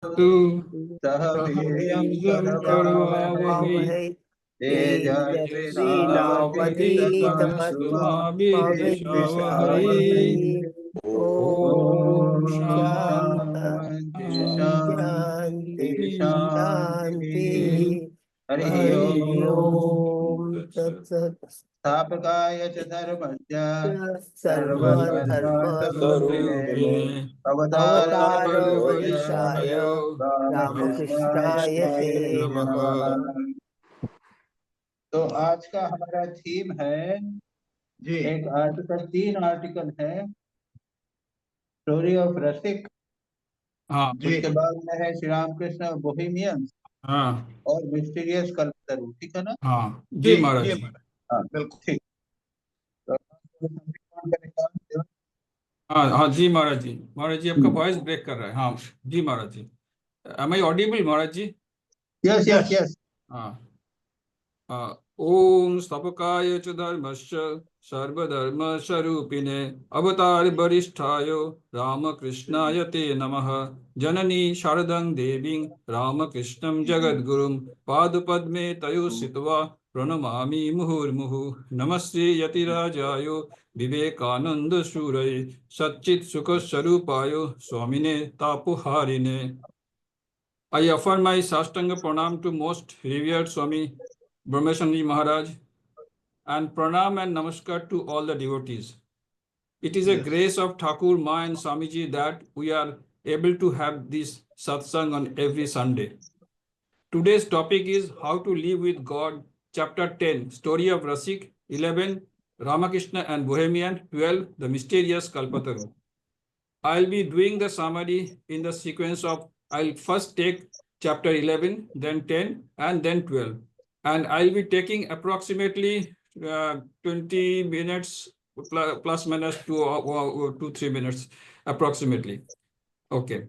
तु सह वीर्यं करवावहै करवावहै तेजस्विनावधीतमस्तु मा विद्विषावहै। ॐ ॐ शान्ति शान्ति शान्ति हरिः हरि ओम् ओम तत्सत्। स्थापकाय च धर्मस्य सर्वधर्मस्वरूपिणे सर्वधर्मस्वरूपिणे अवतारवरिष्ठाय अवतारवरिष्ठाय रामकृष्णाय ते रामकृष्णाय नमः। नमः। तो आज का हमारा थीम है जी, एक आर्टिकल, 3 आर्टिकल है, स्टोरी ऑफ रसिक। हाँ उसके बाद में है श्री रामकृष्ण बोहेमियन हाँ और मिस्टीरियस कल्पतरु। ठीक है ना? हाँ जी महाराज जी। हाँ बिल्कुल ठीक। तो हाँ हाँ जी महाराज जी। महाराज जी आपका हम्म, वॉइस ब्रेक कर रहा है। हाँ जी Maharaj ji. Am I audible Maharaj ji? Yes yes yes. हाँ ओम स्थापकाय च धर्मस्य सर्वधर्मस्वरूपिणे अवतार वरिष्ठाय रामकृष्णाय ते नमः। जननी शारदं देवीं रामकृष्णं जगद्गुरुं पादपद्मे तयोः स्थित्वा प्रणमामि मुहुर्मुहुः। नमस्ते यतिराजाय Vivekananda शूरये सच्चित् सुखस्वरूपाय स्वामिने तापहारिणे। I offer my Sastanga Pranam to most revered Swami Brahmeshanji Maharaj and Pranam and Namaskar to all the devotees. It is a grace of Thakur Ma and Swamiji that we are able to have this satsang on every Sunday. Today's topic is How to Live with God, Chapter 10, Story of Rasik, 11, Ramakrishna and Bohemian, 12, The Mysterious Kalpataru. I'll be doing the summary in the sequence of I'll first take chapter 11, then 10, and then 12. And I'll be taking approximately 20 minutes plus minus 2 3 minutes approximately. Okay.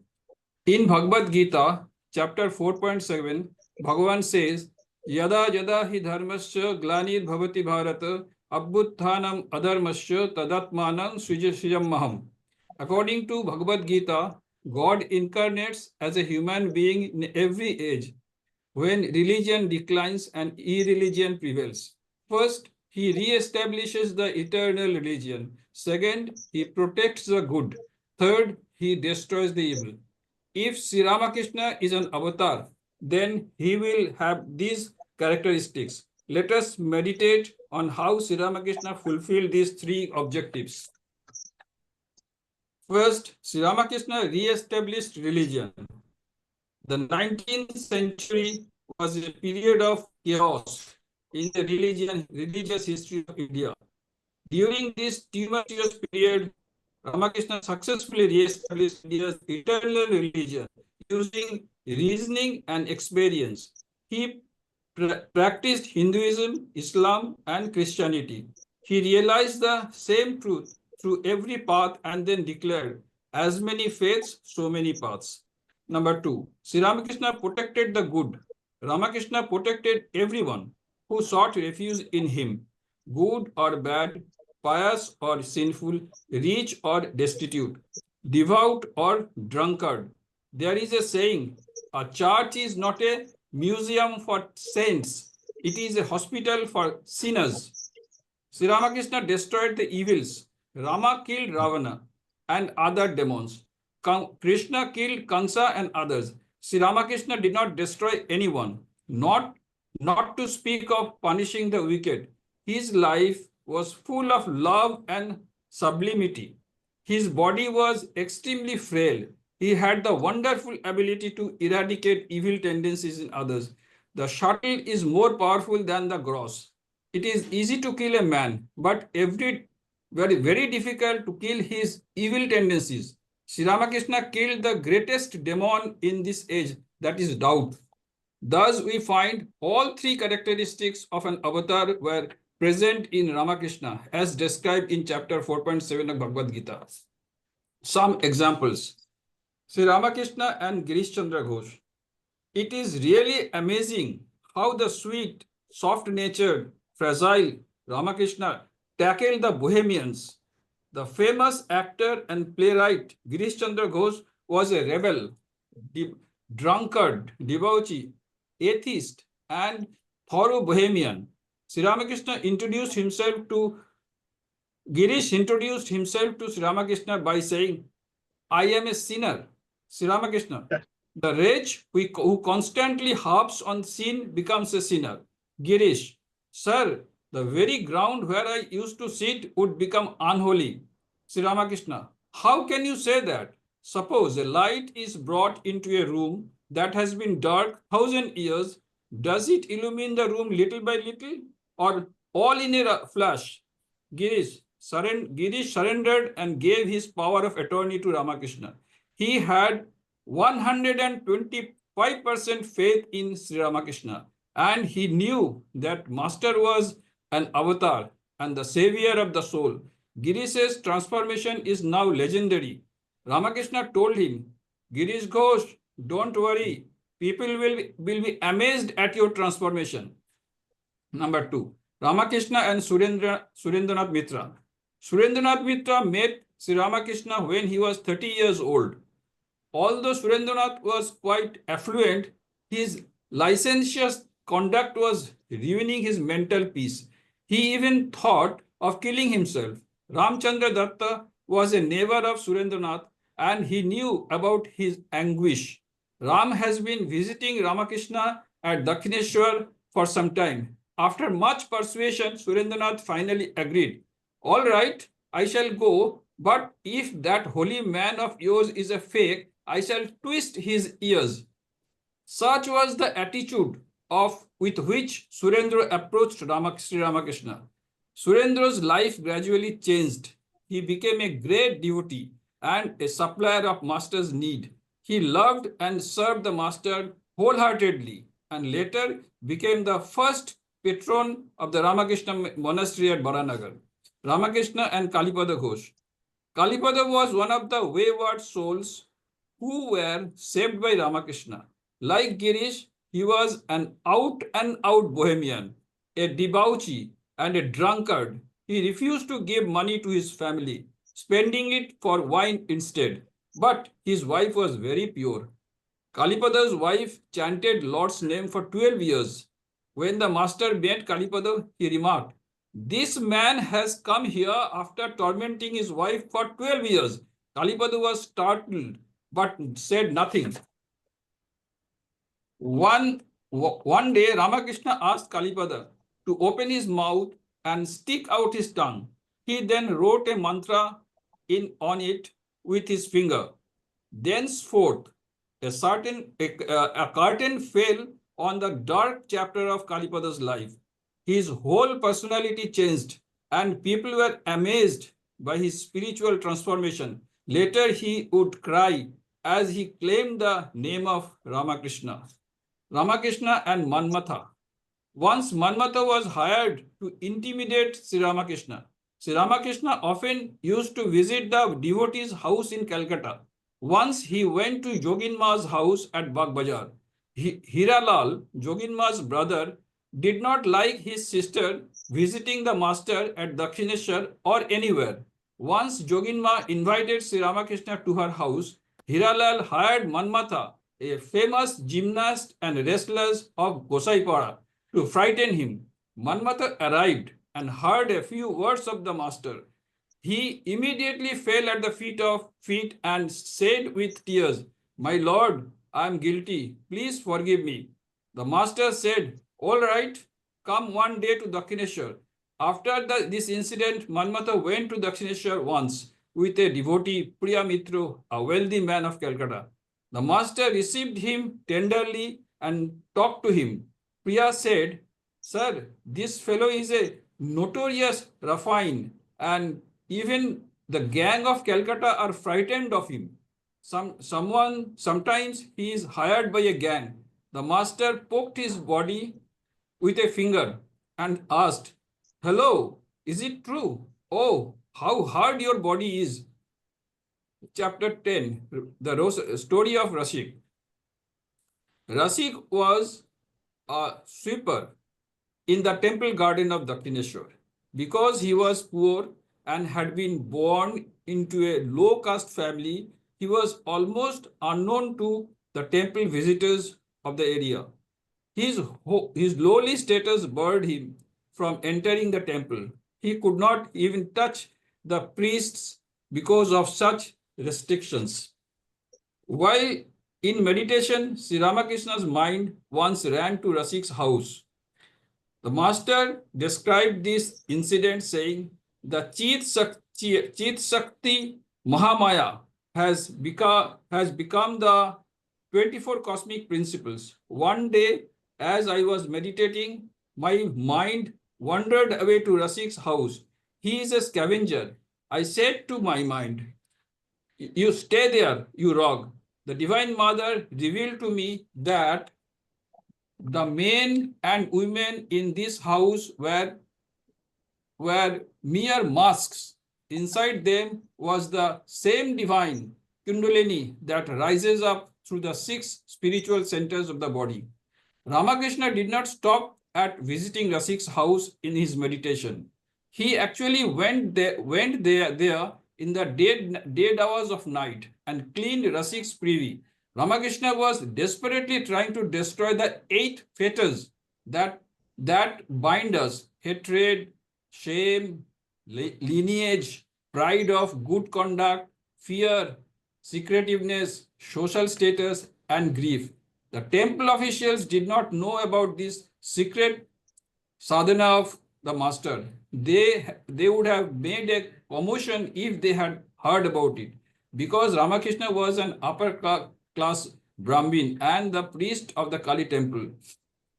In Bhagavad Gita, chapter 4.7, Bhagavan says, Yada yada hi dharmasya glanir bhavati bharata abbutthanam adharmasya tadatmanam srijam maham. According to Bhagavad Gita, God incarnates as a human being in every age when religion declines and irreligion prevails. First, he re-establishes the eternal religion. Second, he protects the good. Third, he destroys the evil. If Sri Ramakrishna is an avatar, then he will have these characteristics. Let us meditate on how Sri Ramakrishna fulfilled these 3 objectives. First, Sri Ramakrishna re-established religion. The 19th century was a period of chaos in the religious history of India. During this tumultuous period, Ramakrishna successfully re-established India's eternal religion using reasoning and experience. He practiced Hinduism, Islam, and Christianity. He realized the same truth through every path and then declared, as many faiths, so many paths. Number 2, Sri Ramakrishna protected the good. Ramakrishna protected everyone who sought refuge in him, good or bad, pious or sinful, rich or destitute, devout or drunkard. There is a saying, a church is not a museum for saints, it is a hospital for sinners. Sri Ramakrishna destroyed the evils. Rama killed Ravana and other demons. Krishna killed Kansa and others. Sri Ramakrishna did not destroy anyone, not to speak of punishing the wicked. His life was full of love and sublimity. His body was extremely frail. He had the wonderful ability to eradicate evil tendencies in others. The subtle is more powerful than the gross. It is easy to kill a man, but very difficult to kill his evil tendencies. Sri Ramakrishna killed the greatest demon in this age, that is doubt. Thus, we find all 3 characteristics of an avatar were present in Ramakrishna, as described in chapter 4.7 of Bhagavad Gita. Some examples. Sri Ramakrishna and Girish Chandra Ghosh. It is really amazing how the sweet, soft-natured, fragile Ramakrishna tackled the Bohemians. The famous actor and playwright Girish Chandra Ghosh was a rebel, drunkard, debauchee, atheist, and thorough bohemian. Sri Ramakrishna introduced himself to Girish introduced himself to Sri Ramakrishna by saying, I am a sinner. Sri Ramakrishna, the wretch who constantly harps on sin becomes a sinner. Girish, sir, the very ground where I used to sit would become unholy. Sri Ramakrishna, how can you say that? Suppose a light is brought into a room that has been dark 1,000 years. Does it illumine the room little by little or all in a flash? Girish surrendered and gave his power of attorney to Ramakrishna. He had 125% faith in Sri Ramakrishna, and he knew that Master was an avatar and the savior of the soul. Girish's transformation is now legendary. Ramakrishna told him, Girish Ghosh, don't worry, people will be amazed at your transformation. Number 2, Ramakrishna and Surendranath Mitra. Surendranath Mitra met Sri Ramakrishna when he was 30 years old. Although Surendranath was quite affluent, his licentious conduct was ruining his mental peace. He even thought of killing himself. Ramchandra Datta was a neighbor of Surendranath and he knew about his anguish. Ram has been visiting Ramakrishna at Dakshineshwar for some time. After much persuasion, Surendranath finally agreed. All right, I shall go, but if that holy man of yours is a fake, I shall twist his ears. Such was the attitude with which Surendra approached Sri Ramakrishna. Surendra's life gradually changed. He became a great devotee and a supplier of Master's need. He loved and served the Master wholeheartedly and later became the first patron of the Ramakrishna monastery at Baranagar. Ramakrishna and Kalipada Ghosh. Kalipada was one of the wayward souls who were saved by Ramakrishna. Like Girish, he was an out-and-out bohemian, a debauchee, and a drunkard. He refused to give money to his family, spending it for wine instead. But his wife was very pure. Kalipada's wife chanted Lord's name for 12 years. When the master met Kalipada, he remarked, this man has come here after tormenting his wife for 12 years. Kalipada was startled, but said nothing. One day, Ramakrishna asked Kalipada to open his mouth and stick out his tongue. He then wrote a mantra on it with his finger. Thenceforth, a curtain fell on the dark chapter of Kalipada's life. His whole personality changed, and people were amazed by his spiritual transformation. Later, he would cry as he claimed the name of Ramakrishna. Ramakrishna and Manmatha. Once Manmatha was hired to intimidate Sri Ramakrishna. Sri Ramakrishna often used to visit the devotee's house in Calcutta. Once he went to Joginma's house at Bagh Bazar. Hiralal, Joginma's brother, did not like his sister visiting the master at Dakshineshwar or anywhere. Once Joginma invited Sri Ramakrishna to her house, Hiralal hired Manmatha, a famous gymnast and wrestler of Gosaipara, to frighten him. Manmatha arrived and heard a few words of the master. He immediately fell at the feet and said with tears, my lord, I am guilty. Please forgive me. The master said, all right, come one day to Dakshineshwar. After this incident, Manmatha went to Dakshineshwar once with a devotee, Priya Mitra, a wealthy man of Calcutta. The master received him tenderly and talked to him. Priya said, sir, this fellow is a notorious ruffian and even the gang of Calcutta are frightened of him. Sometimes he is hired by a gang. The master poked his body with a finger and asked, hello, is it true? Oh, how hard your body is. Chapter 10, the story of Rasik. Rasik was a sweeper in the temple garden of Dakshineshwar. Because he was poor and had been born into a low caste family, he was almost unknown to the temple visitors of the area. His lowly status barred him from entering the temple. He could not even touch the priests because of such restrictions. While in meditation, Sri Ramakrishna's mind once ran to Rasik's house. The master described this incident saying, the Chit Shakti Mahamaya has become the 24 cosmic principles. One day, as I was meditating, my mind wandered away to Rasik's house. He is a scavenger. I said to my mind, you stay there, you rogue. The Divine Mother revealed to me that the men and women in this house were mere masks. Inside them was the same divine Kundalini that rises up through the 6 spiritual centers of the body. Ramakrishna did not stop at visiting Rasik's house in his meditation. He actually went there in the dead hours of night and cleaned Rasik's privy. Ramakrishna was desperately trying to destroy the 8 fetters that bind us: hatred, shame, lineage, pride of good conduct, fear, secretiveness, social status, and grief. The temple officials did not know about this secret sadhana of the master. They would have made a commotion if they had heard about it, because Ramakrishna was an upper class Brahmin and the priest of the Kali temple.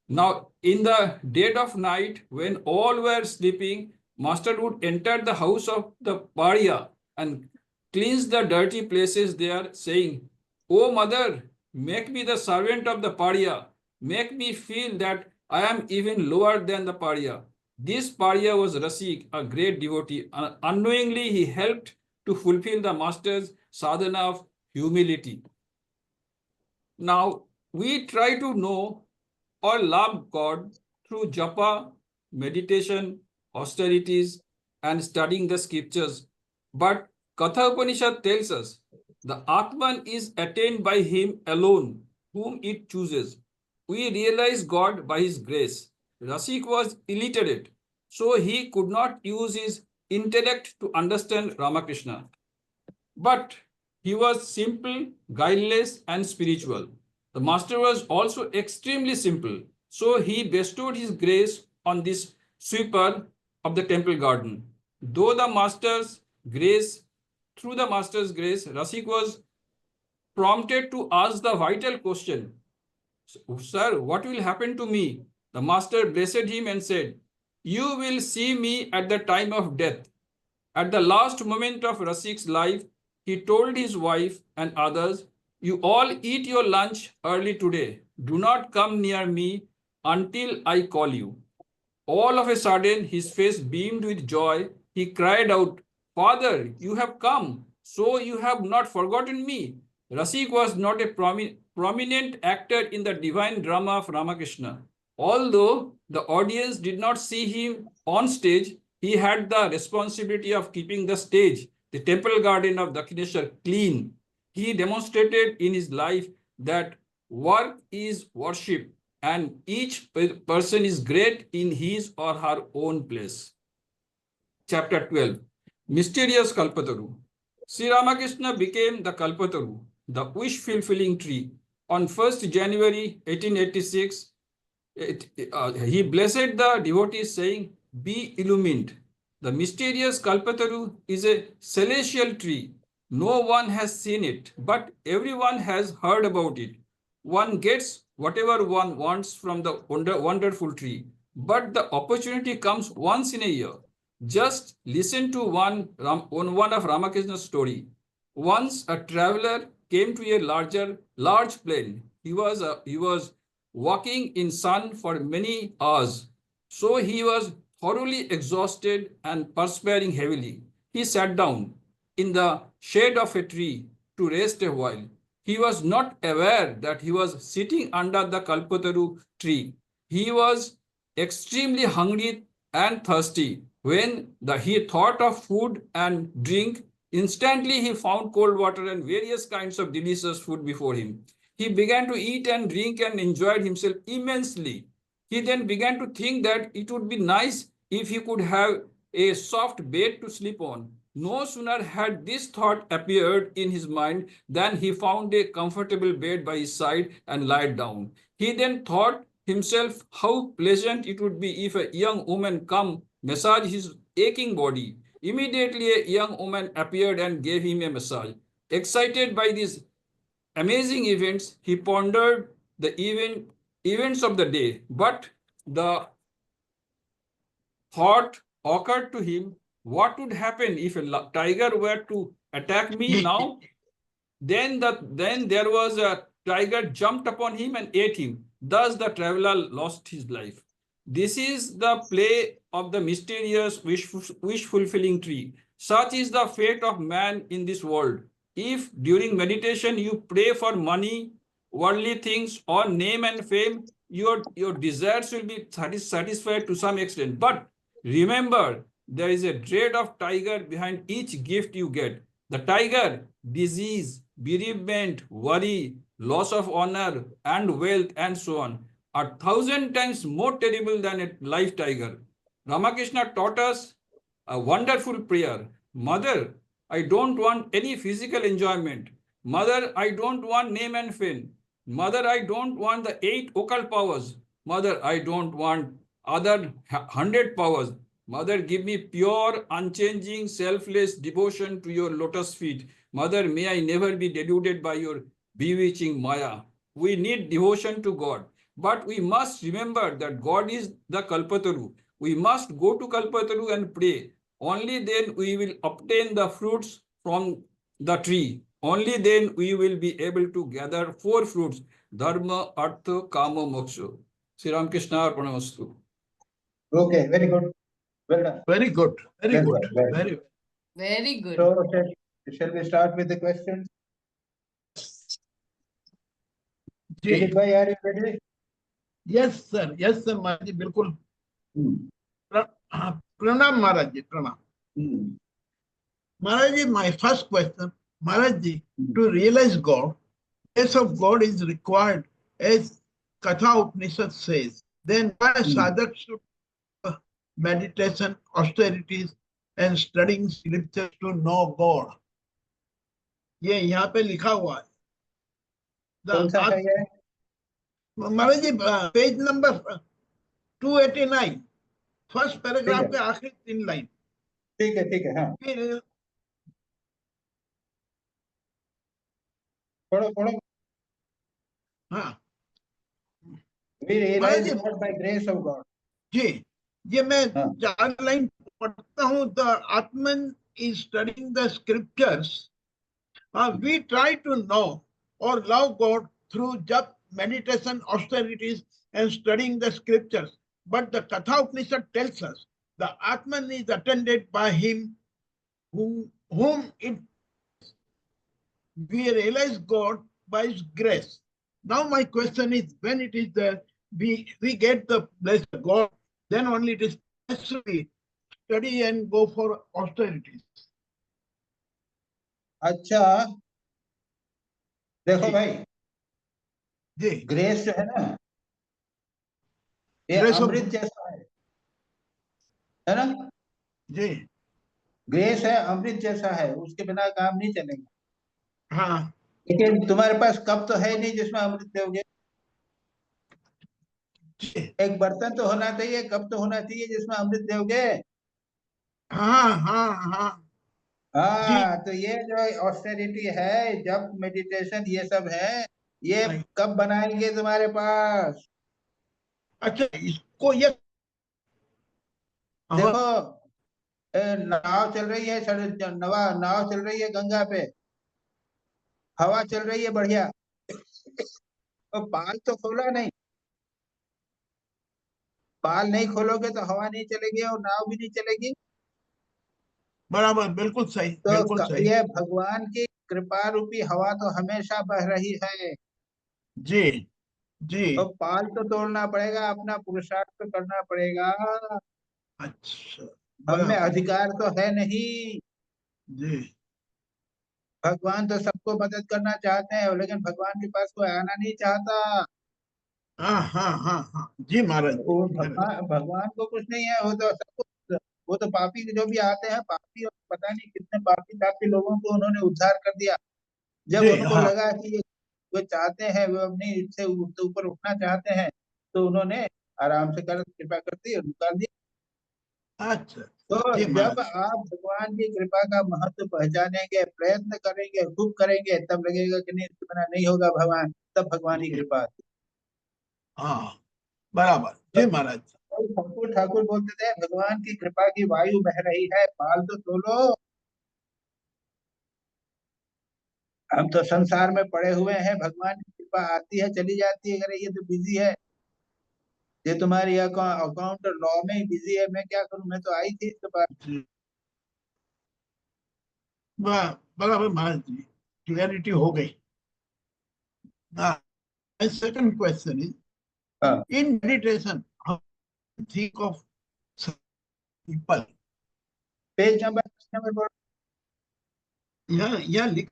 Now, in the dead of night, when all were sleeping, master would enter the house of the Pariya and cleanse the dirty places there, saying, "O mother, make me the servant of the Pariya. Make me feel that I am even lower than the Pariya." This Pariya was Rasik, a great devotee. Unknowingly, he helped to fulfill the master's sadhana of humility. Now, we try to know or love God through japa, meditation, austerities, and studying the scriptures. But Katha Upanishad tells us the Atman is attained by him alone, whom it chooses. We realize God by his grace. Rasik was illiterate, so he could not use his intellect to understand Ramakrishna. But he was simple, guileless, and spiritual. The master was also extremely simple, so he bestowed his grace on this sweeper of the temple garden. Through the master's grace, Rasik was prompted to ask the vital question, "Sir, what will happen to me?" The master blessed him and said, "You will see me at the time of death." At the last moment of Rasik's life, he told his wife and others, "You all eat your lunch early today. Do not come near me until I call you." All of a sudden, his face beamed with joy. He cried out, "Father, you have come, so you have not forgotten me." Rasik was not a prominent actor in the divine drama of Ramakrishna. Although the audience did not see him on stage, he had the responsibility of keeping the stage, the temple garden of Dakshineshwar, clean. He demonstrated in his life that work is worship and each person is great in his or her own place. Chapter 12, Mysterious Kalpataru. Sri Ramakrishna became the Kalpataru, the wish-fulfilling tree. On 1st January 1886, he blessed the devotees saying, "Be illumined." The mysterious Kalpataru is a celestial tree. No one has seen it, but everyone has heard about it. One gets whatever one wants from the wonderful tree, but the opportunity comes once in a year. Just listen to one of Ramakrishna's story. Once a traveler came to a large plain. He was walking in sun for many hours, so he was thoroughly exhausted and perspiring heavily. He sat down in the shade of a tree to rest a while. He was not aware that he was sitting under the Kalpataru tree. He was extremely hungry and thirsty. When he thought of food and drink, instantly he found cold water and various kinds of delicious food before him. He began to eat and drink and enjoyed himself immensely. He then began to think that it would be nice if he could have a soft bed to sleep on. No sooner had this thought appeared in his mind than he found a comfortable bed by his side and lied down. He then thought himself how pleasant it would be if a young woman come massage his aching body. Immediately a young woman appeared and gave him a massage. Excited by these amazing events, he pondered the events of the day, but the thought occurred to him, what would happen if a tiger were to attack me now? Then there was a tiger jumped upon him and ate him. Thus the traveler lost his life. This is the play of the mysterious wish fulfilling tree. Such is the fate of man in this world. If during meditation you pray for money, worldly things, or name and fame, your desires will be satisfied to some extent. But remember, there is a dread of tiger behind each gift you get. The tiger, disease, bereavement, worry, loss of honor and wealth, and so on, are 1,000 times more terrible than a live tiger. Ramakrishna taught us a wonderful prayer. Mother, I don't want any physical enjoyment. Mother, I don't want name and fame. Mother, I don't want the 8 occult powers. Mother, I don't want other 100 powers. Mother, give me pure, unchanging, selfless devotion to your lotus feet. Mother, may I never be deluded by your bewitching Maya. We need devotion to God. But we must remember that God is the Kalpataru. We must go to Kalpataru and pray. Only then we will obtain the fruits from the tree. Only then we will be able to gather 4 fruits: Dharma, Artha, Kama, Moksha. Sri Ramakrishna Arpanamastu. Okay, very good. Well done. Very good. Very Well good. done, very Very good. Very good. So, shall we start with the questions? जी Dilip bhai, are you ready? Yes sir Maharaj ji बिल्कुल प्रणाम महाराज जी प्रणाम Maharaj ji my first question Maharaj ji to realize God, grace of God is required, as Katha Upanishad says. Then why a sadhak should meditation, austerities, and studying scriptures to know God? ये यहाँ पे लिखा हुआ है. कौन सा है ये? महाराज ji page number 289, first paragraph के आखिरी 3 लाइन. ठीक है, हाँ. फिर पढ़ो. हाँ We realize God by grace of God. जी, ये मैं हाँ. 4 लाइन पढ़ता हूँ. The Atman is studying the scriptures. We try to know or love God through jap, meditation, austerities, and studying the scriptures. But the Katha Upanishad tells us the Atman is attended by him whom it we realize God by his grace. Now my question is, when it is there, we get the blessed God, then only it is necessary study and go for austerities. अच्छा, देखो भाई, जी, grace जो है ना, ये अमृत जैसा है ना? जी, ग्रेस है, अमृत जैसा है, उसके बिना काम नहीं चलेगा. हाँ. लेकिन तुम्हारे पास कप तो है नहीं जिसमें अमृत दोगे. एक बर्तन तो होना चाहिए, कप तो होना चाहिए जिसमें अमृत दोगे. हाँ. हाँ, तो ये जो ऑस्टेरिटी है, जब मेडिटेशन, ये सब है, ये कब बनाएंगे तुम्हारे पास? अच्छा, इसको ये देखो, नाव चल रही है, नाव चल रही है गंगा पे, हवा चल रही है बढ़िया, तो पाल तो खोला नहीं. पाल नहीं खोलोगे तो हवा नहीं चलेगी और नाव भी नहीं चलेगी. बराबर, बिल्कुल सही, तो बिल्कुल सही. ये भगवान की कृपा रूपी हवा तो हमेशा बह रही है. जी, जी. तो पाल तो तोड़ना पड़ेगा, अपना पुरुषार्थ तो करना पड़ेगा. अच्छा, हम में अधिकार तो है नहीं. जी. भगवान तो सबको मदद करना चाहते हैं, लेकिन भगवान के पास कोई आना नहीं चाहता। हाँ हाँ हाँ हाँ जी महाराज वो जी महाराज। भगवान को कुछ नहीं है, वो तो सबको, वो तो पापी जो भी आते हैं, पापी, और पता नहीं कितने पापी तापी लोगों को उन्होंने उद्धार कर दिया। जब जी उनको हाँ। लगा कि ये वो चाहते हैं, वो अपनी इससे ऊपर उठना चाहते हैं, तो उन्होंने आराम से कर कृपा कर दी और निकाल दिया। अच्छा तो जी जब महाराज। आप भगवान की कृपा का महत्व पहचानेंगे, प्रयत्न करेंगे, खूब करेंगे, तब लगेगा कि नहीं, इसके बिना नहीं होगा भगवान, तब भगवान की जी कृपा आती हाँ बराबर है। जी तो महाराज। ठाकुर ठाकुर बोलते थे, भगवान की कृपा की वायु बह रही है, पाल तो तोलो। हम तो संसार में पड़े हुए हैं, भगवान की कृपा आती है चली जाती है, अरे ये तो बिजी है, ये तुम्हारी अकाउंट लॉ में ही बिजी है, मैं क्या करूं, मैं तो आई थी इसके पास। जी बराबर महाराज जी, क्लियरिटी हो गई। My second question is, हाँ, in meditation, how do you think of some people? Page number यहाँ लिखा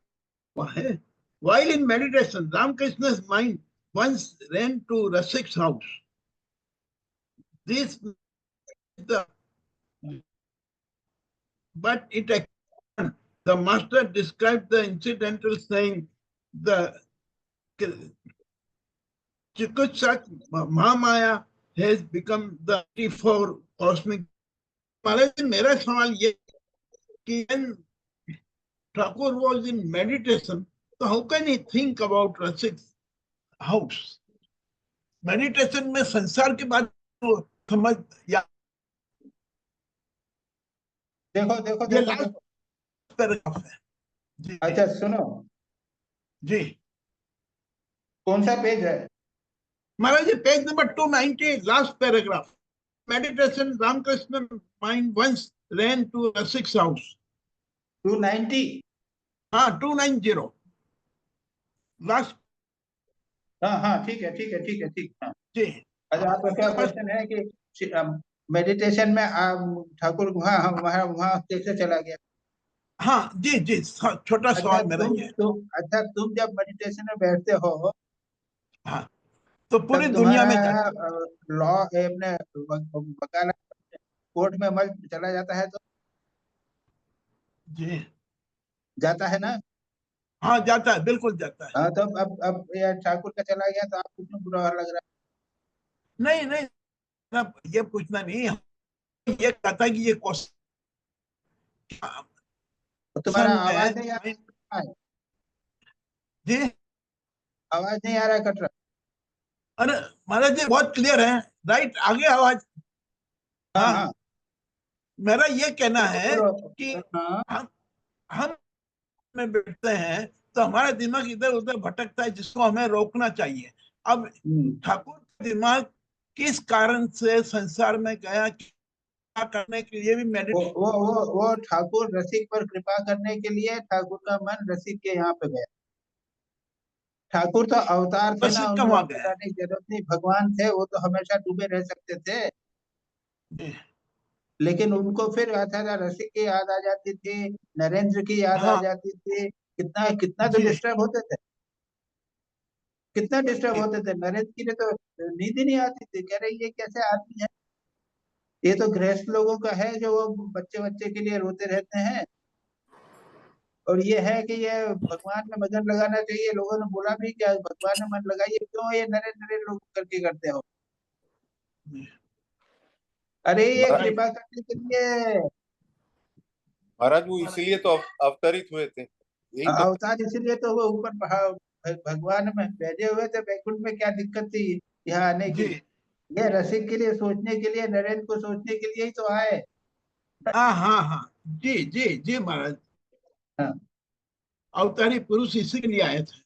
हुआ है, while in meditation, Ramakrishna's mind once ran to Rasik's house. This is the, but it the master described the incidental saying, the Chikutsak Mahamaya has become the key for cosmic. महाराज मेरा सवाल ये कि when Thakur was in meditation, so how can he think about Rasik's house? Meditation में संसार के बारे में समझ या देखो देखो ये देखो लास्ट देखो। पैराग्राफ है जी। अच्छा सुनो, जी कौन सा पेज है? Maharaj ji page number 290 last paragraph. Meditation Ramakrishna mind once ran to Rasik's house. 290। हाँ 290 लास्ट। हाँ हाँ, ठीक है ठीक है ठीक है ठीक, हाँ। जी अच्छा, हाँ आपका क्या लास्ट। क्वेश्चन है कि मेडिटेशन में आप ठाकुर वहाँ वहाँ वहाँ कैसे चला गया? हाँ जी जी छोटा अच्छा सवाल मेरा ये है। तुम जब मेडिटेशन में बैठते हो, हाँ तो पूरी तब दुनिया तुम्हारा में जाता। लॉ अपने वकालत कोर्ट में अमल चला जाता है, तो जी जाता है ना? हाँ जाता है बिल्कुल जाता है। हाँ, तो अब ये ठाकुर का चला गया, तो आपको क्यों बुरा लग रहा नहीं नहीं ये पूछना नहीं, ये कहता है कि ये क्वेश्चन है? तो तुम्हारा है आवाज नहीं आ रहा है, जी। आवाज नहीं आ रहा है, कट रहा अरे महाराज जी बहुत क्लियर है, राइट आगे आवाज। है। हाँ हाँ हाँ, मेरा ये कहना बोलो है बोलो। कि हाँ। हम में बैठते हैं तो हमारा दिमाग इधर उधर भटकता है, जिसको हमें रोकना चाहिए। अब हम्म। ठाकुर का दिमाग किस कारण से संसार में गया, क्या करने के लिए भी मेडिटेशन वो ठाकुर रसिक पर कृपा करने के लिए ठाकुर का मन रसिक के यहाँ पे गया। ठाकुर तो अवतार थे ना, का उनको वहां अंदर गया है। जाने की जरूरत नहीं, भगवान थे, वो तो हमेशा डूबे रह सकते थे। जी, लेकिन उनको फिर अचानक रसिक की याद आ जाती थी, नरेंद्र की याद आ हाँ जाती थी, कितना कितना तो जी डिस्टर्ब होते थे, कितना डिस्टर्ब जी होते थे। नरेंद्र की ने तो नींद ही नहीं आती थी, कह रहे ये कैसे आदमी है, ये तो गृहस्थ लोगों का है जो वो बच्चे बच्चे के लिए रोते रहते हैं, और ये है कि ये भगवान में मगन लगाना चाहिए। लोगों ने बोला भी क्या, भगवान में मन लगाइए, क्यों ये नरे नरे लोग करके करते हो? जी। अरे ये राइट कृपा करने के लिए, महाराज वो इसीलिए तो अवतरित हुए थे, यही तो। अवतार इसीलिए तो वो ऊपर पहाड़ भगवान में बैठे हुए थे, बैकुंठ में क्या दिक्कत थी यहाँ आने की? जी ये रसिक के लिए सोचने के लिए, नरेंद्र को सोचने के लिए ही तो आए। हाँ हाँ हाँ जी जी जी महाराज। हाँ। अवतारी पुरुष इसी के लिए आए थे।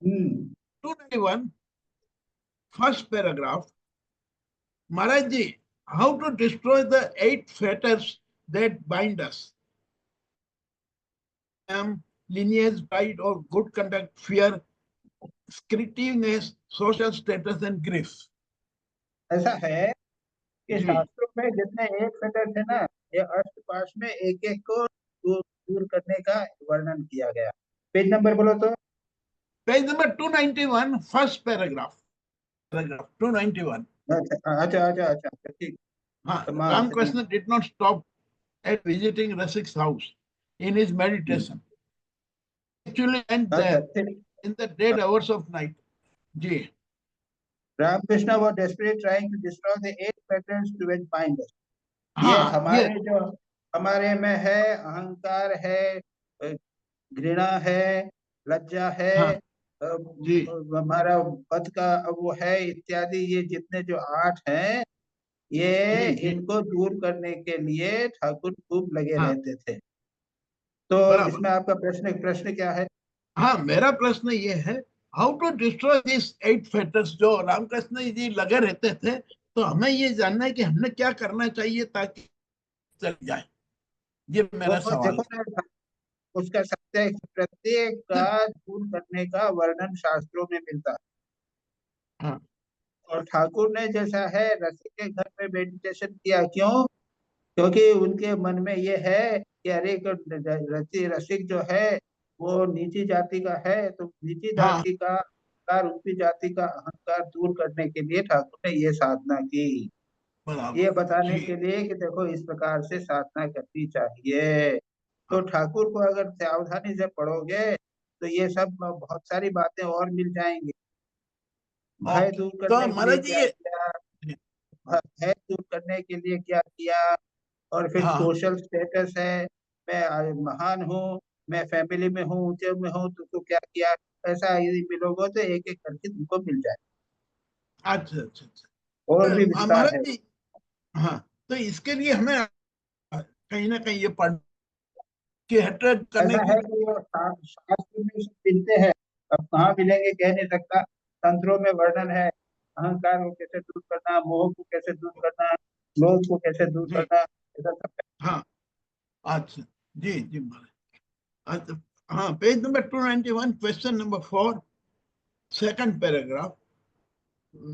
हम्म। 291 फर्स्ट पैराग्राफ। महाराज जी, how to destroy the 8 fetters that bind us? Lineage, pride or good conduct, fear, secretiveness, social status and grief. ऐसा है कि जी शास्त्रों में जितने एक फेटर थे ना, ये अष्टपाश में एक एक को दूर दूर करने का वर्णन किया गया। पेज नंबर बोलो तो। Page number 291, first paragraph, paragraph 291. अच्छा अच्छा अच्छा अच्छा अच्छा, ठीक। Ramakrishna did not stop at visiting Rasik's house in his meditation. Actually went अच्छा there ठीक। in the dead hours of night. Ji. Ramakrishna was desperately trying to destroy the 8 patterns to find us. ये हाँ, हमारे ये जो हमारे में है, अहंकार है, घृणा है, लज्जा है, हाँ, जी, हमारा पद का वो है इत्यादि, ये जितने जो 8 हैं, ये जी, जी, इनको दूर करने के लिए ठाकुर खूब लगे हाँ, रहते थे। तो बराबर. इसमें आपका प्रश्न प्रश्न क्या है? हाँ, मेरा प्रश्न ये है, how to destroy this 8 fetters जो रामकृष्ण जी लगे रहते थे, तो हमें ये जानना है कि हमने क्या करना चाहिए ताकि चल जाए. ये मेरा वो सवाल देखो है. ना, उसका सत्य प्रत्येक का दूर करने का वर्णन शास्त्रों में मिलता है। हाँ, और ठाकुर ने जैसा है रसिक के घर में मेडिटेशन किया, क्यों? क्योंकि उनके मन में ये है कि अरे रसिक जो है वो नीची जाति का है, तो नीची हाँ, जाति का अहंकार, ऊंची जाति का अहंकार दूर करने के लिए ठाकुर ने ये साधना की, बराबर. ये बताने जी, के लिए कि देखो इस प्रकार से साधना करनी चाहिए। तो ठाकुर को अगर सावधानी से पढ़ोगे तो ये सब बहुत सारी बातें और मिल जाएंगी। भय ओके. दूर तो करने के लिए महाराज जी क्या ये, किया, भय दूर करने के लिए क्या किया, और फिर हाँ, सोशल स्टेटस है, मैं महान हूँ, मैं फैमिली में हूँ, ऊंचे में हूँ, तो क्या किया, ऐसा यदि मिलोगे तो एक एक करके तुमको मिल जाए। अच्छा अच्छा अच्छा. और भी विस्तार महाराज है। जी, हाँ, तो इसके लिए हमें कहीं ना कहीं ये पढ़ के हेट्रेड करने ऐसा की. है कि वो शास्त्र में सब मिलते हैं, अब कहाँ मिलेंगे कह नहीं सकता। तंत्रों में वर्णन है अहंकार को कैसे दूर करना, मोह को कैसे दूर करना, लोभ को कैसे दूर जी, करना, ऐसा सब है। हाँ, अच्छा, जी जी महाराज. अच्छा, हाँ, page number 291, question number 4, second paragraph.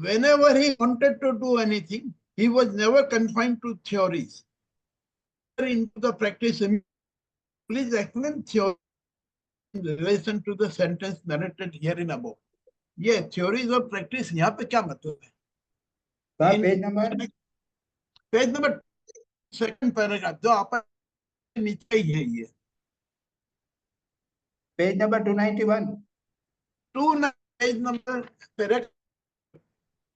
Whenever he wanted to do anything, he was never confined to theories. Into the practice, please explain theory in relation to the sentence narrated here in above. ये theories और practice यहाँ पे क्या मतलब है? कहाँ in page number? Page number second paragraph जो आप नीचे ही है ये. Page number 291। To page number paragraph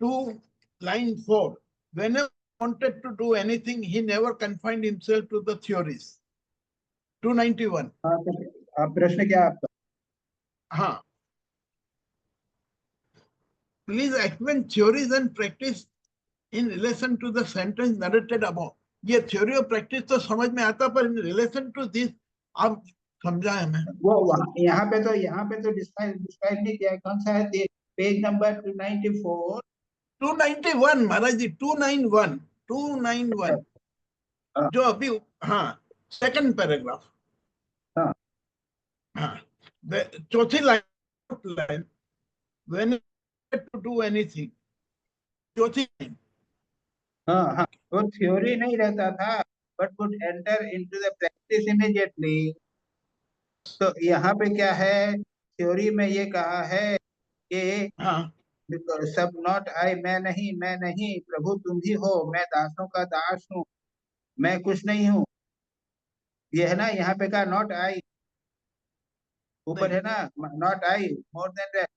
2, line 4. Whenever he wanted to do anything, he never confined himself to the theories. 291. हाँ तो आप प्रश्न क्या है आपका? हाँ, please explain theories and practice in relation to the sentence narrated above. ये theory और practice तो समझ में आता, पर in relation to this आप समझाए हमें. वो यहाँ पे तो डिस्क्राइब डिस्क्राइब नहीं किया है। कौन सा है? Page number 294। 291 महाराज जी, 291, 291 हाँ जो अभी, हाँ, सेकंड पैराग्राफ. हाँ हाँ, चौथी line, when to do anything, चौथी लाइन. हाँ हाँ, वो थ्योरी नहीं रहता था, but would enter into the practice immediately. तो यहाँ पे क्या है, थ्योरी में ये कहा है कि हाँ, सब नॉट आई, मैं नहीं, प्रभु तुम ही हो, मैं दासों का दास हूँ, मैं कुछ नहीं हूँ। ये है ना, यहाँ पे कहा नॉट आई, ऊपर नहीं, है ना, not I, more than that.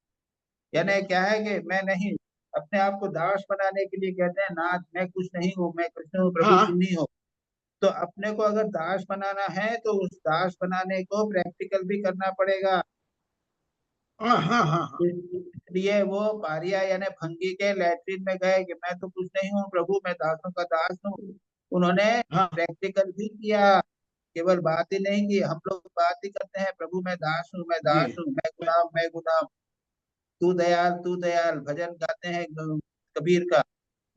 यानी क्या है कि मैं नहीं, अपने आप को दास बनाने के लिए कहते हैं नाथ, मैं कुछ नहीं हूँ, मैं कृष्ण हूँ, प्रभु हाँ, तुम ही हो। तो अपने को अगर दास बनाना है तो उस दास बनाने को प्रैक्टिकल भी करना पड़ेगा। हाँ, हाँ, हाँ, इसलिए वो पारिया यानी भंगी के लैट्रिन में गए कि मैं तो कुछ नहीं हूँ प्रभु, मैं दासों का दास हूँ। उन्होंने हाँ, प्रैक्टिकल भी किया, केवल बात ही नहीं की। हम लोग बात ही करते हैं, प्रभु मैं दास हूँ, मैं जी, दास हूँ, मैं गुलाम, मैं गुलाम, तू दयाल, तू दयाल, भजन गाते हैं कबीर का।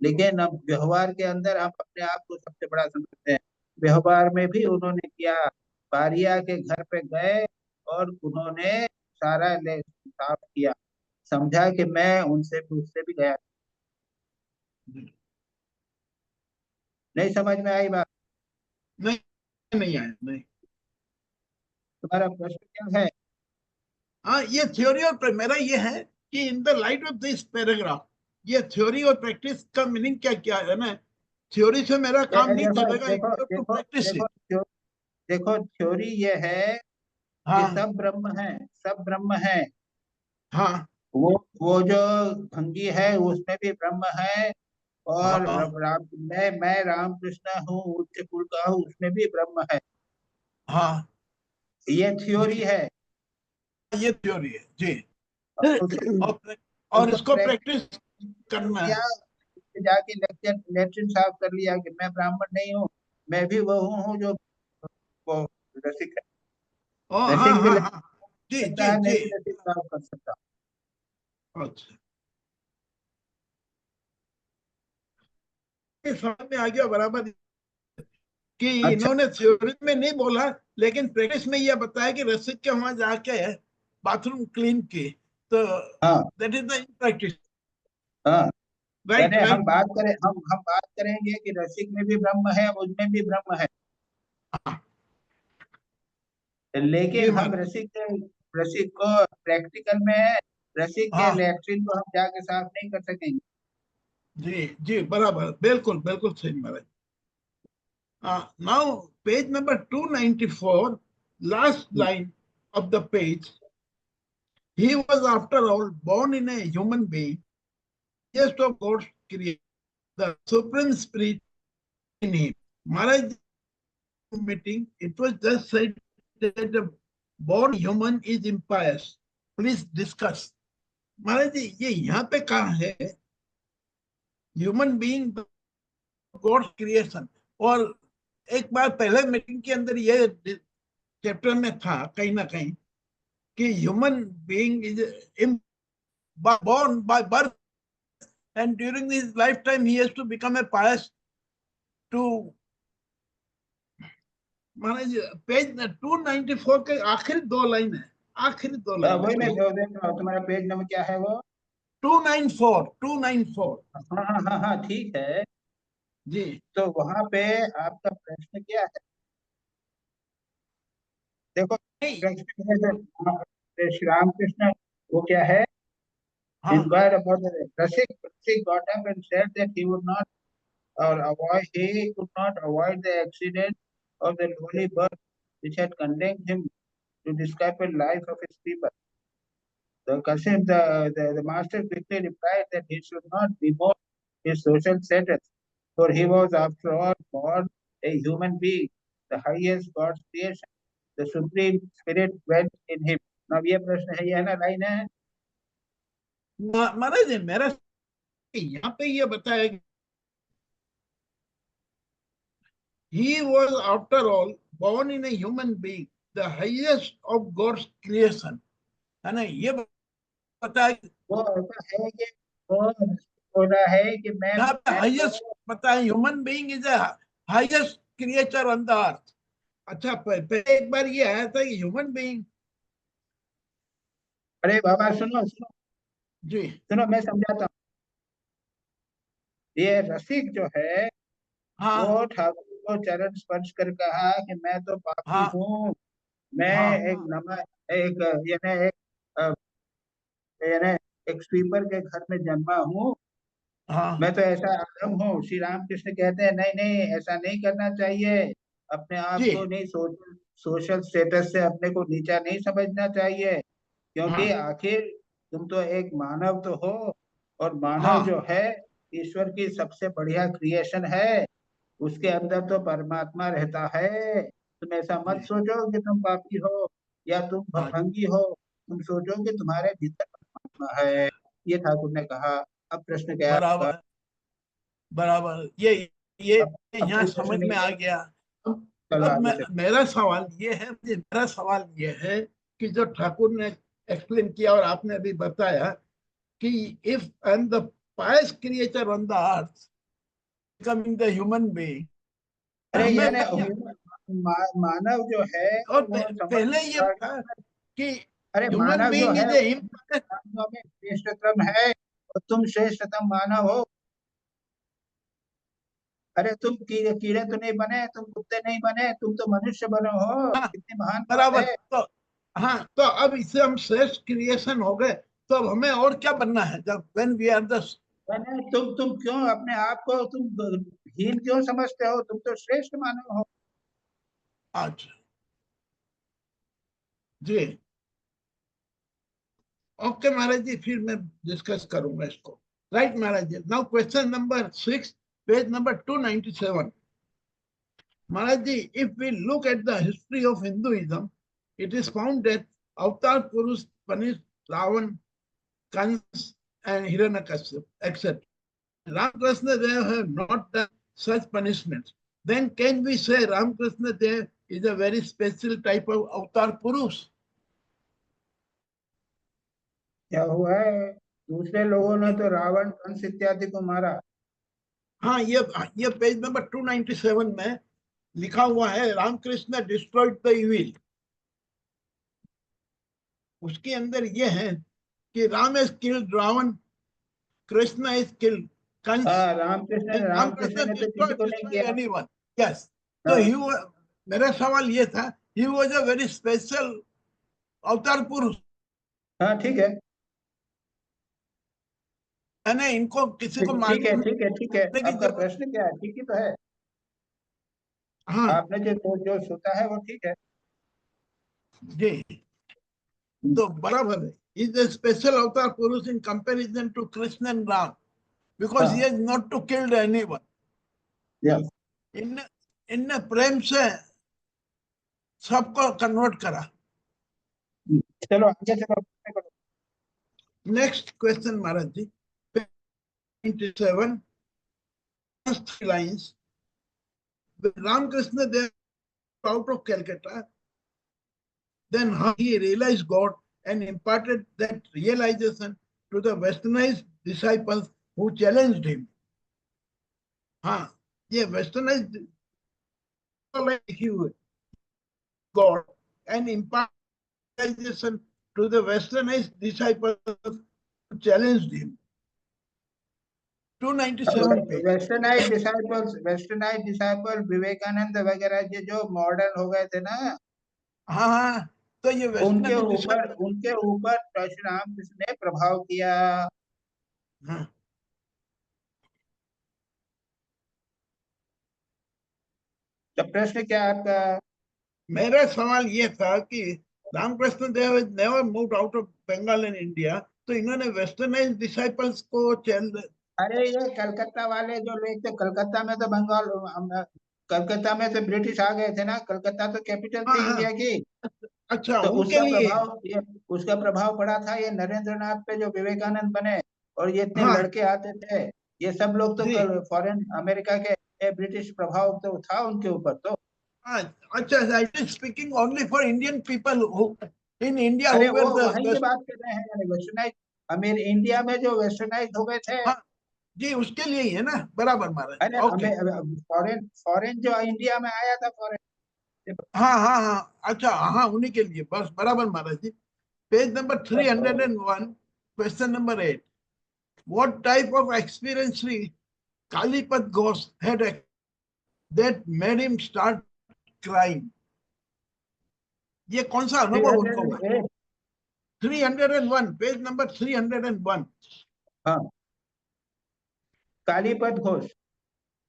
लेकिन अब व्यवहार के अंदर हम अपने आप को सबसे बड़ा समझते हैं। व्यवहार में भी उन्होंने किया, पारिया के घर पे गए और उन्होंने सारा साफ किया, समझा कि मैं उनसे मुझसे भी गया। जी. नहीं समझ में आई बात? नहीं, नहीं आया, नहीं. तुम्हारा प्रश्न क्या है? हाँ, ये थ्योरी और मेरा ये है कि in the light of this paragraph ये थ्योरी और प्रैक्टिस का मीनिंग क्या क्या है ना, थ्योरी से मेरा काम नहीं देखो चलेगा, देखो टू देखो प्रैक्टिस देखो इट। थ्यो- देखो थ्योरी ये है कि हाँ सब ब्रह्म है, सब ब्रह्म है। हाँ वो जो भंगी है उसमें भी ब्रह्म है, और हाँ मैं रामकृष्ण हूँ उच्च कुल का हूँ, उसमें भी ब्रह्म है। हाँ, ये थ्योरी है। ये थ्योरी है जी। और उसको और उसको इसको प्रैक्टिस प्रैक्टिस करना किया, है। जाके लेक्चर लेटरिन साफ कर लिया कि मैं ब्राह्मण नहीं हूँ, मैं भी वो हूँ जो वो रसिक है। ओ हाँ रसिक भी हाँ लग हाँ, जी सकता जी है, मैं जी। भी रसिक साफ कर सकता अच्छा, ये समझ में आ गया बराबर कि हूँ। अच्छा। इन्होंने थ्योरी में नहीं बोला, लेकिन प्रैक्टिस में यह बताया कि रसिक के वहां जाके बाथरूम क्लीन की, तो हाँ दैट इज द प्रैक्टिस। हाँ, राइट यानी राइट। हम बात करेंगे कि रसिक में भी ब्रह्म है, मुझ में भी ब्रह्म है, हाँ, लेकिन ये हम मान, रसिक को प्रैक्टिकल में रसिक के हाँ लैट्रिन को हम जाके साफ नहीं कर सकेंगे। जी जी, बराबर, बिल्कुल बिल्कुल सही Maharaj. Now page number 294, last line of the page. He was, after all, born in a human being, just of God's creation, the supreme spirit in him. Maharaj meeting, it was just said that a born human is impious. Please discuss. महाराज जी, ये यहाँ पे कहा है human being God's creation, और एक बार पहले meeting के अंदर ये चैप्टर में था कहीं ना कहीं कि human being is born by birth, and during his lifetime he has to become a pious to, Maharaj page 294 के आखिरी दो लाइन है, आखिरी दो लाइन है वही मैं पेज जो देख रहा हूँ, तुम्हारा पेज नंबर क्या है वो? 294 हाँ हाँ हाँ हाँ, ठीक है। जी। तो वहां पे आपका प्रश्न क्या है? देखो, नहीं, प्रश्न है श्री रामकृष्ण, वो क्या है? हाँ Inquired about the Rasik got up and said that he would not he could not avoid the accident of the lowly birth which had condemned him to the disciple life of his people. The master quickly replied that he should not demote his social status, for he was after all born a human being, the highest God's creation. The supreme spirit dwelt in him. Now ये प्रश्न है, ये है ना, line है। महाराज मेरा यहाँ पे ये बताया कि he was after all born in a human being, the highest of God's creation, है ना, ये बताया। वो ऐसा है कि वो हो रहा है कि यहाँ पे मैं हाईएस्ट तो बताया, human being is highest creature on the अर्थ। अच्छा, पहले एक बार ये आया था कि ह्यूमन बीइंग, अरे बाबा सुनो सुनो जी सुनो, मैं समझाता हूँ। ये रसिक जो है हाँ वो ठाकुर को चरण स्पर्श कर कहा कि मैं तो पापी हाँ हूँ, मैं हाँ एक नमा एक यानी एक अ, यानी एक स्वीपर के घर में जन्मा हूँ, हाँ मैं तो ऐसा आदम हूँ। श्री रामकृष्ण कहते हैं नहीं नहीं, ऐसा नहीं करना चाहिए, अपने आप जी को नहीं सोशल स्टेटस से अपने को नीचा नहीं समझना चाहिए, क्योंकि हाँ आखिर तुम तो एक मानव तो हो, और मानव हाँ जो है ईश्वर की सबसे बढ़िया क्रिएशन है, उसके अंदर तो परमात्मा रहता है। तुम ऐसा मत जी सोचो कि तुम पापी हो या तुम हाँ, भंगी हो, तुम सोचो कि तुम्हारे भीतर परमात्मा है। ये ठाकुर ने कहा। अब प्रश्न क्या है आपका? बराबर बराबर, ये अब यहाँ कोई प्रश्न समझ नहीं में आ है? गया। चलो अब आगे से। मेरा सवाल ये है, कि जो ठाकुर ने एक्सप्लेन किया और आपने अभी बताया कि if I am the pious creature on the earth, becoming the human being, अरे हमें यानी मानव जो है और वो समझ पहले ये रहा था है। कि अरे ह्यूमन मानव जो बीइंग है इज ए वो मानव में श्रेष्ठतम है, और तुम श्रेष्ठतम मानव हो। अरे तुम कीड़े कीड़े तो नहीं बने, तुम कुत्ते नहीं बने, तुम तो मनुष्य बने हो, हाँ कितनी महान बात बराबर, है। तो हाँ, तो अब इससे हम श्रेष्ठ क्रिएशन हो गए, तो अब हमें और क्या बनना है? जब व्हेन वी आर द, मैंने तुम क्यों अपने आप को तुम हीन क्यों समझते हो? तुम तो श्रेष्ठ मानव हो। अच्छा जी, ओके महाराज जी, फिर मैं डिस्कस करूंगा इसको। Right Maharaj ji, now question number 6, page number 297। Maharaj ji, if we look at the history of Hinduism, it is found that Avatar Purush punished Ravan, Kans, and Hiranyakashipu, etc. Ramakrishna Dev have not done such punishments. Then can we say Ramakrishna Dev is a very special type of Avatar Purush? क्या हुआ है? दूसरे लोगों ने तो रावण, कंस इत्यादि को मारा। हाँ, ये पेज नंबर 297 में लिखा हुआ है, रामकृष्ण डिस्ट्रॉयड द इविल। उसके अंदर ये है कि Ram has killed Ravan, Krishna is killed Kans, हाँ, रामकृष्ण and रामकृष्ण Ramakrishna ने तो did किसी not को नहीं destroy किया। anyone. Yes. तो हाँ, he was, मेरा सवाल ये था, he was a very special अवतार पुरुष, हाँ, ठीक है, यानी इनको किसी को ठीक है, मारने ठीक है, ठीक है। की आपका जरूरत। प्रश्न क्या है? ठीक ही तो है। हाँ आपने जो सोचा है वो ठीक है। जी, तो बराबर है, इज a special अवतार पुरुष in comparison to Krishna and Ram, because he हाँ, has not to killed anyone. Yes. इन इनने प्रेम से सबको कन्वर्ट करा। चलो आगे चलो। Next question Maharaj ji, 27, first 3 lines. When Ramakrishna Dev out of Calcutta, then how he realized God and imparted that realization to the westernized disciples who challenged him. हाँ, ये westernized like you God and imparted realization to the westernized disciples who challenged him. 297 पे। Westernise disciple Vivekananda वगैरह ये जो modern हो गए थे ना, हाँ हाँ, तो ये उनके ऊपर श्री रामकृष्ण ने प्रभाव किया। हाँ, तो प्रश्न क्या है आपका? मेरा सवाल ये था कि Ramakrishna Dev never moved out of Bengal and India, तो इन्होंने वेस्टर्नाइज डिसाइपल्स को अरे ये कलकत्ता वाले जो लोग थे, कलकत्ता में तो कलकत्ता में तो ब्रिटिश आ गए थे ना। कलकत्ता तो कैपिटल हाँ थी हाँ, इंडिया की। अच्छा तो उनके लिए। उसका प्रभाव पड़ा था ये नरेंद्र नाथ पे, जो विवेकानंद बने। और ये इतने हाँ लड़के आते थे, ये सब लोग तो जी, फॉरेन अमेरिका के, ब्रिटिश प्रभाव तो था उनके ऊपर तो। हाँ, अच्छा, I am speaking only for Indian people in India अरे हु वो वर द वहीं की बेस्ट। बात कर रहे हैं, वेस्टर्नाइज। इंडिया में जो वेस्टर्नाइज हो गए थे। हाँ जी, उसके लिए ही है ना, बराबर महाराज, अरे ओके। फॉरेन फॉरेन जो इंडिया में आया था, फॉरेन। हाँ हाँ हाँ, अच्छा हाँ, उन्हीं के लिए, बस बराबर Maharaj ji. Page number 301, question number 8, what type of experience Shri Kalipada Ghosh had that made him start crying? ये कौन सा अनुभव उनको हुआ? 301, पेज नंबर 301। हाँ, कालीपद घोष।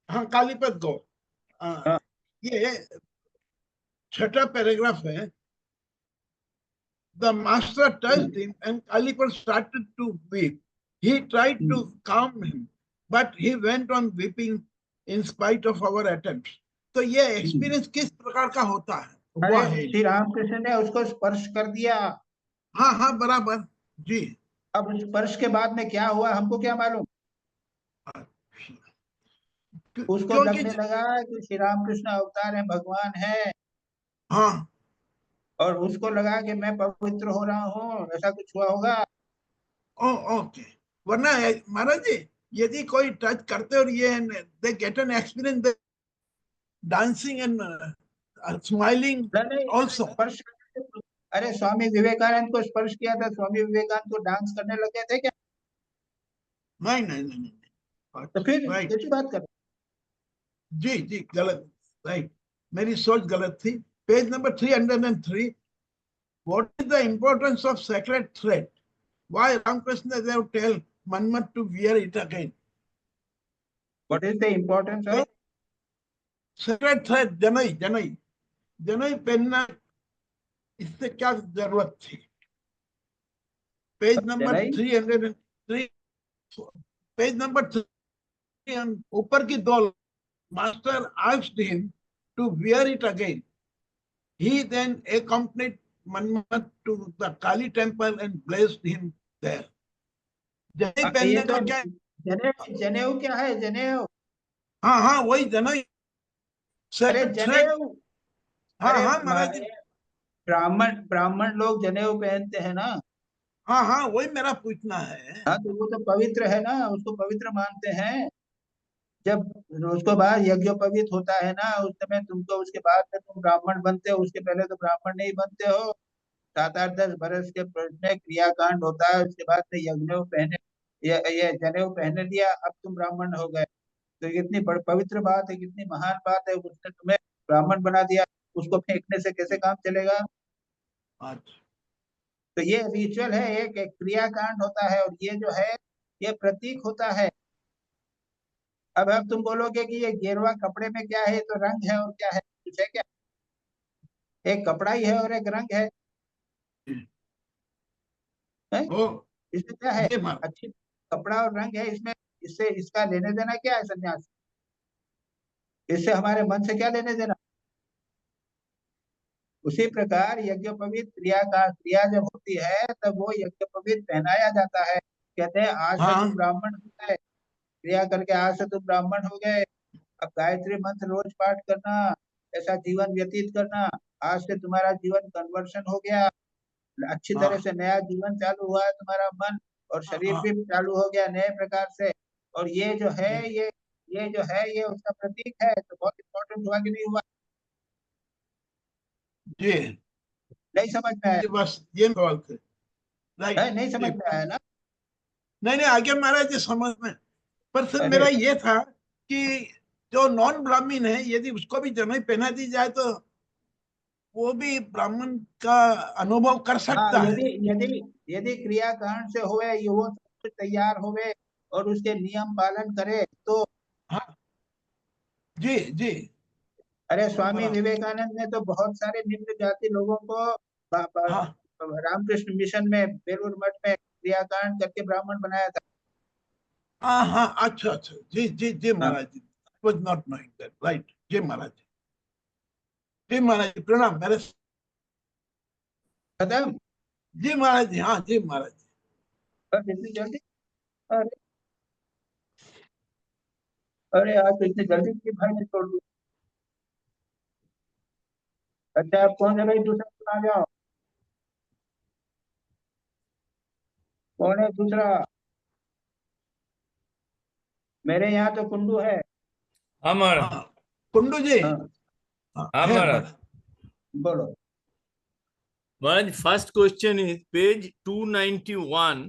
हाँ, कालीपत घोष, हाँ, ये छठा पैराग्राफ है। The master touched him and Kalipat started to weep. He tried to calm him, but he went on weeping in spite of our attempts. तो ये एक्सपीरियंस किस प्रकार का होता है, हुआ अरे है? श्री रामकृष्ण ने उसको स्पर्श कर दिया। हाँ हाँ, बराबर जी। अब स्पर्श के बाद में क्या हुआ हमको क्या मालूम। उसको क्योंकि लगने लगा कि श्री रामकृष्ण अवतार है, भगवान है। हाँ, और उसको लगा कि मैं पवित्र हो रहा हूँ, ऐसा कुछ हुआ होगा। ओके, वरना महाराज जी, यदि कोई टच करते और ये they get an experience dancing and smiling नहीं, ऑल्सो। स्पर्श। अरे स्वामी विवेकानंद को स्पर्श किया था, स्वामी विवेकानंद को डांस करने लगे थे क्या? नहीं नहीं नहीं नहीं, तो फिर राइट, कैसी बात कर? जी जी, गलत, राइट, मेरी सोच गलत थी। Page number 303, what is the importance of sacred thread? Why Ramakrishna Dev tell Manmat to wear it again? What is the importance of? Sacred thread, जनई जनई जनई पहनना, इससे क्या जरूरत थी? पेज नंबर जनई? 303, पेज नंबर 3, ऊपर की दो, master asked him to wear it again. He then accompanied Manmat to the Kali temple and blessed him there. जनेऊ ये पहनने तो का क्या? जनेऊ क्या है? जनेऊ? हाँ हाँ वही जनेऊ। अरे Sacred thread। जनेऊ, हाँ अरे हाँ महाराज जी। ब्राह्मण लोग जनेऊ पहनते हैं ना। हाँ हाँ वही मेरा पूछना है। हाँ तो वो तो पवित्र है ना, उसको पवित्र मानते हैं। जब उसके बाद यज्ञोपवीत होता है ना, उस समय तुमको, उसके बाद में तुम ब्राह्मण बनते हो, उसके पहले तो ब्राह्मण नहीं बनते हो। 7-8-10 बरस के में क्रियाकांड होता है, उसके बाद में यज्ञों पहने, ये जनेऊ पहने लिया, अब तुम ब्राह्मण हो गए। तो कितनी पवित्र बात है, कितनी महान बात है, उसने तुम्हें ब्राह्मण बना दिया, उसको फेंकने से कैसे काम चलेगा? अच्छा। तो ये रिचुअल है, एक क्रियाकांड होता है, और ये जो है ये प्रतीक होता है। अब तुम बोलोगे कि ये गेरुआ कपड़े में क्या है, तो रंग है और क्या है, कुछ है क्या? एक कपड़ा ही है और एक रंग है, है? ओ इसमें क्या है? ये महाराज। अच्छी कपड़ा और रंग है, इसमें इससे इसका लेने देना क्या है? सन्यास, इससे हमारे मन से क्या लेने देना? उसी प्रकार यज्ञोपवीत क्रिया का क्रिया जब होती है, तब वो यज्ञोपवीत पहनाया जाता है। कहते हैं आज से हाँ तुम ब्राह्मण हो गए, क्रिया करके आज से तुम ब्राह्मण हो गए, अब गायत्री मंत्र रोज पाठ करना, ऐसा जीवन व्यतीत करना, आज से तुम्हारा जीवन कन्वर्शन हो गया, अच्छी तरह हाँ से नया जीवन चालू हुआ है, तुम्हारा मन और शरीर हाँ भी चालू हो गया नए प्रकार से। और ये जो है ये जो है ये उसका प्रतीक है, तो बहुत इंपॉर्टेंट हुआ कि नहीं हुआ? जी नहीं समझ में आया? ये बस ये सवाल थे। राइट। है नहीं समझ में आया ना? नहीं नहीं आगे महाराज जी समझ में। पर सर अरे मेरा ये था कि जो नॉन ब्राह्मण है यदि उसको भी जनेऊ पहना दी जाए तो वो भी ब्राह्मण का अनुभव कर हाँ, सकता है। यदि यदि यदि क्रियाकांड से हुए, ये वो सब कुछ तैयार हुए और उसके नियम पालन करे तो। हाँ जी जी अरे स्वामी बराबर। विवेकानंद ने तो बहुत सारे निम्न जाति लोगों को हाँ रामकृष्ण मिशन में, बेलूर मठ में क्रियाकांड करके ब्राह्मण बनाया था। हाँ हाँ अच्छा अच्छा जी जी जी हाँ, Maharaj ji. Was not knowing that. Right जी महाराज जी। जी महाराज जी प्रणाम मेरे। खत्म? जी महाराज जी। हाँ जी महाराज जी। बस इतनी जल्दी? अरे अरे आज तो इतनी जल्दी की भाई ने छोड़ दी। अच्छा आप कौन है भाई? दूसरा आ जाओ। कौन है दूसरा? मेरे यहाँ तो कुंडू है। हाँ महाराज। हाँ कुंडू जी। हाँ हाँ हाँ है महाराज। महाराज। बोलो। Maharaj, first question is page 291.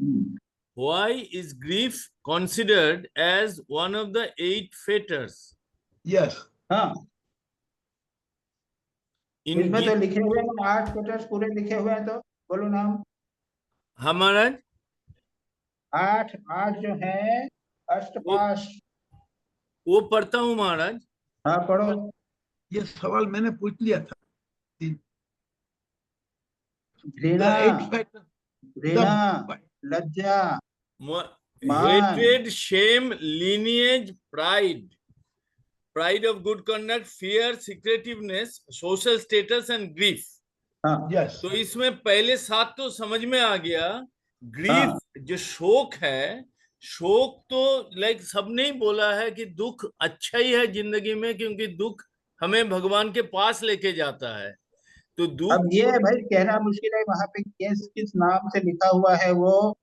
Hmm, Why is grief considered as one of the 8 fetters? Yes हाँ In इसमें तो Gi- लिखे हुए हैं 8 पेटर्स पूरे लिखे हुए हैं, तो बोलो नाम। हाँ महाराज, 8 8 जो है अष्टपाश। वो पढ़ता हूँ महाराज। हाँ पढ़ो। ये सवाल मैंने पूछ लिया था। घृणा, The 8 factors. घृणा, The लज्जा, Mo- मान, Hatred, shame, lineage, pride of good conduct, fear, secretiveness, social status and grief. हाँ yes. तो इसमें पहले 7 तो समझ में आ गया। ग्रीफ हाँ जो शोक है, शोक तो लाइक सबने ही बोला है कि दुख अच्छा ही है जिंदगी में, क्योंकि दुख हमें भगवान के पास लेके जाता है। तो दुख अब ये भाई कहना मुश्किल है, वहां पे किस किस नाम से लिखा हुआ है वो।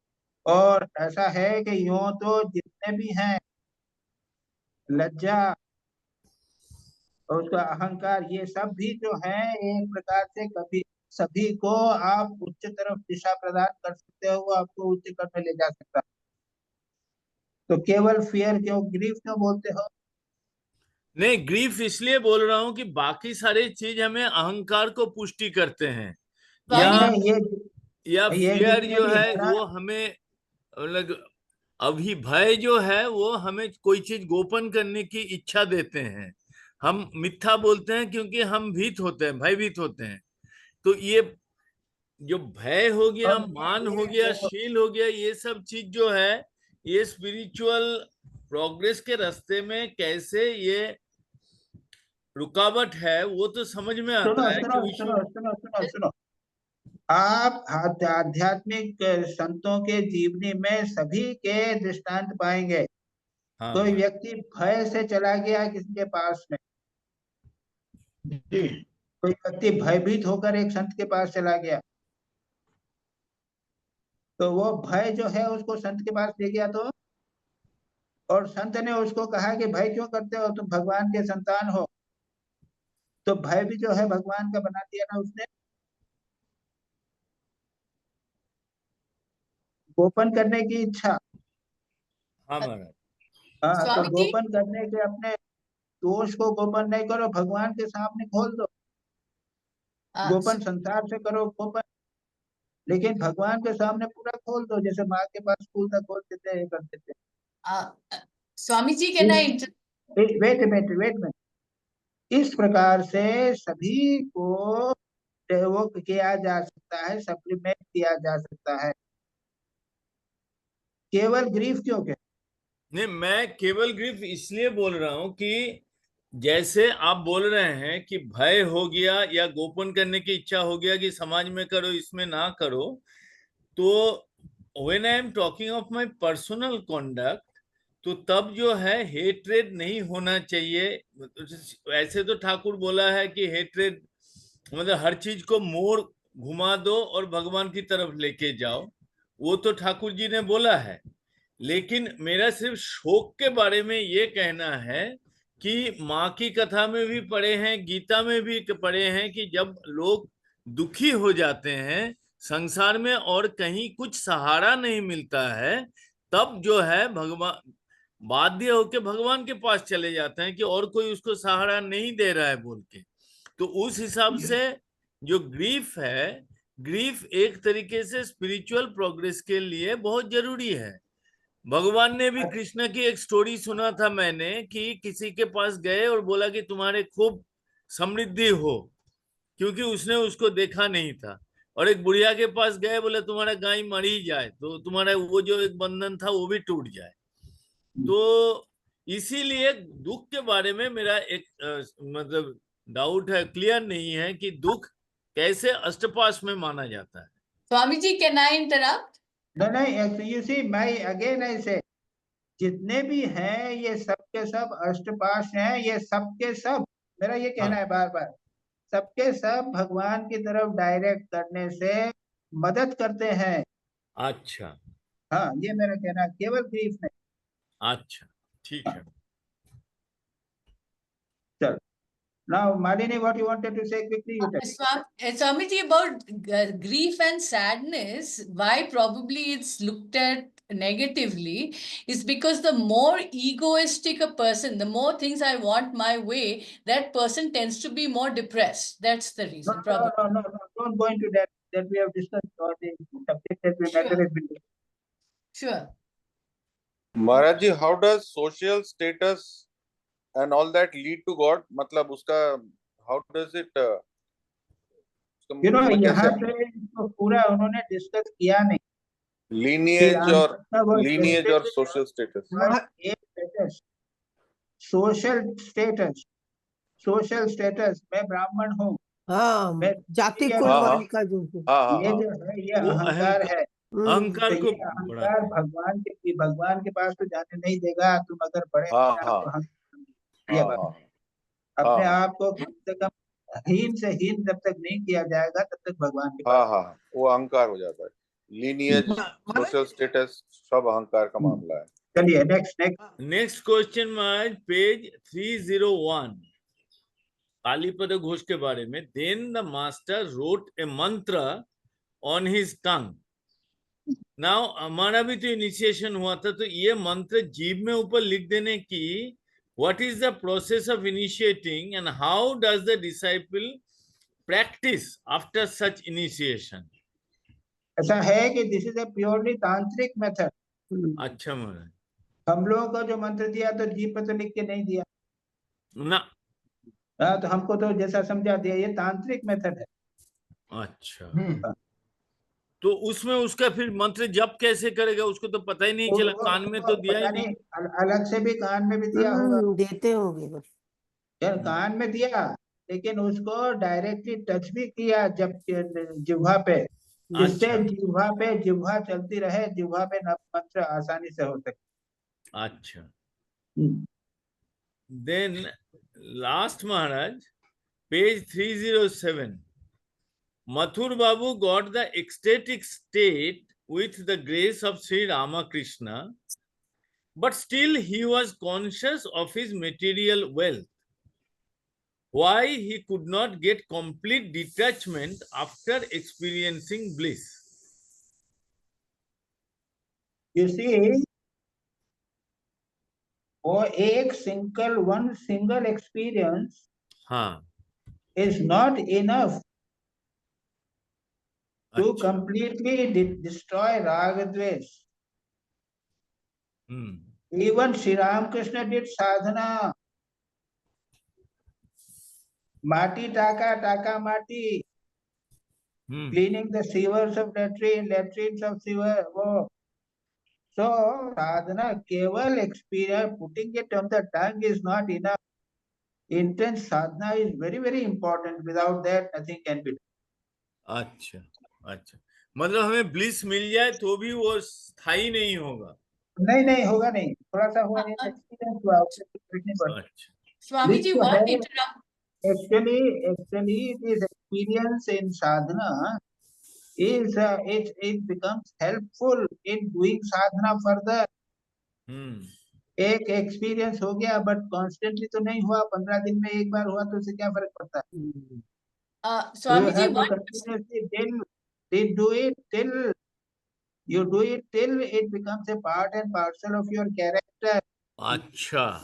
और ऐसा है कि यूं तो जितने भी हैं, लज्जा और उसका अहंकार, ये सब भी जो है एक प्रकार से कभी सभी को आप उच्च तरफ दिशा प्रदान कर सकते हो, वो आपको उच्च कर में ले जा सकता है। तो केवल फियर क्यों, ग्रीफ क्यों बोलते हो? नहीं, ग्रीफ इसलिए बोल रहा हूं कि बाकी सारे चीज हमें अहंकार को पुष्टि करते हैं, या नहीं, ये फियर जितने जो भी है है ना, वो हमें मतलब अभी भय जो है वो हमें कोई चीज गोपन करने की इच्छा देते हैं। हम मिथ्या बोलते हैं क्योंकि हम भीत होते हैं, भयभीत होते हैं। तो ये जो भय हो गया, और मान ये हो गया, देखो, शील हो गया, ये सब चीज जो है ये स्पिरिचुअल प्रोग्रेस के रास्ते में कैसे ये रुकावट है वो तो समझ में सुनो आता है कि सुनो वी सुनो शुड। सुनो सुनो सुनो, आप आध्यात्मिक संतों के जीवनी में सभी के दृष्टांत पाएंगे। हाँ कोई महाराज। व्यक्ति भय से चला गया किसी के पास में, जी कोई व्यक्ति भयभीत होकर एक संत के पास चला गया, तो वो भय जो है उसको संत के पास ले गया, तो और संत ने उसको कहा कि भय क्यों करते हो, तुम भगवान के संतान हो। तो भय भी जो है भगवान का बना दिया ना उसने, गोपन करने की इच्छा। हाँ महाराज। हाँ, तो स्वामी जी, गोपन करने के, अपने दोष को गोपन नहीं करो, भगवान के सामने खोल दो। गोपन संसार से करो गोपन, लेकिन भगवान के सामने पूरा खोल दो, जैसे माँ के पास फूल तक खोल देते हैं, ये कर देते स्वामी जी, can I हैं। वेट वेट वेट में, इस प्रकार से सभी को वो किया जा सकता है, सप्लीमेंट किया जा सकता है। केवल ग्रीफ क्यों के? नहीं, मैं केवल ग्रीफ इसलिए बोल रहा हूं कि जैसे आप बोल रहे हैं कि भय हो गया या गोपन करने की इच्छा हो गया कि समाज में करो, इसमें ना करो, तो when I am talking of my personal conduct, तो तब जो है हेट्रेड नहीं होना चाहिए। ऐसे तो ठाकुर बोला है कि हेट्रेड मतलब हर चीज को मोड़ घुमा दो और भगवान की तरफ लेके जाओ, वो तो ठाकुर जी ने बोला है। लेकिन मेरा सिर्फ शोक के बारे में ये कहना है कि माँ की कथा में भी पढ़े हैं, गीता में भी पढ़े हैं कि जब लोग दुखी हो जाते हैं संसार में और कहीं कुछ सहारा नहीं मिलता है, तब जो है भगवान बाध्य होकर भगवान के पास चले जाते हैं कि और कोई उसको सहारा नहीं दे रहा है बोल के। तो उस हिसाब से जो ग्रीफ है, ग्रीफ एक तरीके से स्पिरिचुअल प्रोग्रेस के लिए बहुत जरूरी है। भगवान ने भी कृष्ण की एक स्टोरी सुना था मैंने कि किसी के पास गए और बोला कि तुम्हारे खूब समृद्धि हो, क्योंकि उसने उसको देखा नहीं था। और एक बुढ़िया के पास गए, बोले तुम्हारा गाय मर ही जाए तो तुम्हारा वो जो एक बंधन था वो भी टूट जाए। तो इसीलिए दुख के बारे में मेरा एक मतलब डाउट है, क्लियर नहीं है कि दुख कैसे अष्टपाश में माना जाता है। Swami ji, can I interrupt? नहीं, यू सी, मैं अगेन ऐसे जितने भी हैं ये सब के सब अष्टपाश हैं, ये सब के सब, मेरा ये कहना है बार बार, सबके सब भगवान की तरफ डायरेक्ट करने से मदद करते हैं। अच्छा हाँ, ये मेरा कहना है, केवल ग्रीफ नहीं। अच्छा, ठीक है। चल, now Malini, what you wanted to say quickly, you tell. Swami ji, about grief and sadness, why probably it's looked at negatively is because the more egoistic a person, the more things I want my way, that person tends to be more depressed. That's the No, reason, no, probably. no, no, no, don't go into that we have discussed, or the subject that we matter has been discussed. Sure. Maharaj ji, how does social status and all that lead to God? मतलब उसका how does it You know, उसमें यहाँ कैसे पे इसको पूरा उन्होंने discuss किया नहीं कि lineage और आंसर was lineage और specific social status? for a status, social status, social status, मैं ब्राह्मण हूँ, हाँ, मैं जाति क्षत्रिय कुल हूँ, हाँ वाली का जो हाँ हाँ ये हाँ जो है ये वो अहंकार है। अहंकार तो को ये बढ़ाता अहंकार है। भगवान के पास तो जाने नहीं देगा, तुम अगर बड़े हाँ अपने आप हाँ को हाँ ये बात, हाँ अपने हाँ आप को कम से कम हीन से हीन जब तक नहीं किया जाएगा तब तक भगवान के हाँ पास। हाँ, वो अहंकार हो जाता है। लीनियज, सोशल स्टेटस सब अहंकार का मामला है। चलिए नेक्स्ट नेक्स्ट क्वेश्चन में पेज 301 कालीपद घोष के बारे में। Then the master wrote a mantra on his tongue. Now हमारा भी तो इनिशिएशन हुआ था, तो ये मंत्र जीभ में ऊपर लिख देने की what is the process of initiating and how does the disciple practice after such initiation? ऐसा है कि दिस इज ए प्योरली तांत्रिक मेथड। अच्छा महाराज। हम लोगों को जो मंत्र दिया तो जीप पे तो लिख के नहीं दिया ना। हाँ, तो हमको तो जैसा समझा दिया, ये तांत्रिक मेथड है। अच्छा। तो उसमें उसका फिर मंत्र जप कैसे करेगा, उसको तो पता ही नहीं चला, कान में तो दिया ही पता नहीं। नहीं, अलग से भी कान में भी दिया होगा, देते होंगे बस। यार कान में दिया, लेकिन उसको डायरेक्टली टच भी किया जब जिह्वा पे, जिससे अच्छा। जिह्वा चलती रहे, जिह्वा पे मंत्र आसानी से हो सके। अच्छा। Then last Maharaj, page 307. Mathur Babu got the ecstatic state with the grace of Sri Ramakrishna, but still he was conscious of his material wealth. Why he could not get complete detachment after experiencing bliss? You see, वो एक single experience हाँ। is not enough to अच्छा। completely destroy raga dvesh. Hmm. Even Sri Ramakrishna did sadhana, mati taka mati, cleaning the sewers of latrines of sewer, वो. So sadhana, keval experience, putting it on the tongue is not enough. Intense sadhana is very, very important. Without that, nothing can be done. अच्छा। अच्छा, मतलब हमें bliss मिल जाए तो भी वो स्थायी नहीं होगा। नहीं होगा नहीं, थोड़ा सा हुआ, एक्सपीरियंस हुआ, उससे कुछ नहीं पड़ता। अच्छा। Swamiji, तो one है, interrupt. actually it is experience in sadhana is it becomes helpful in doing sadhana further. एक एक्सपीरियंस हो गया, बट कॉन्स्टेंटली तो नहीं हुआ, 15 दिन में एक बार हुआ तो उससे क्या फर्क पड़ता है? Swamiji, one you do it till it becomes a part and parcel of your character. अच्छा।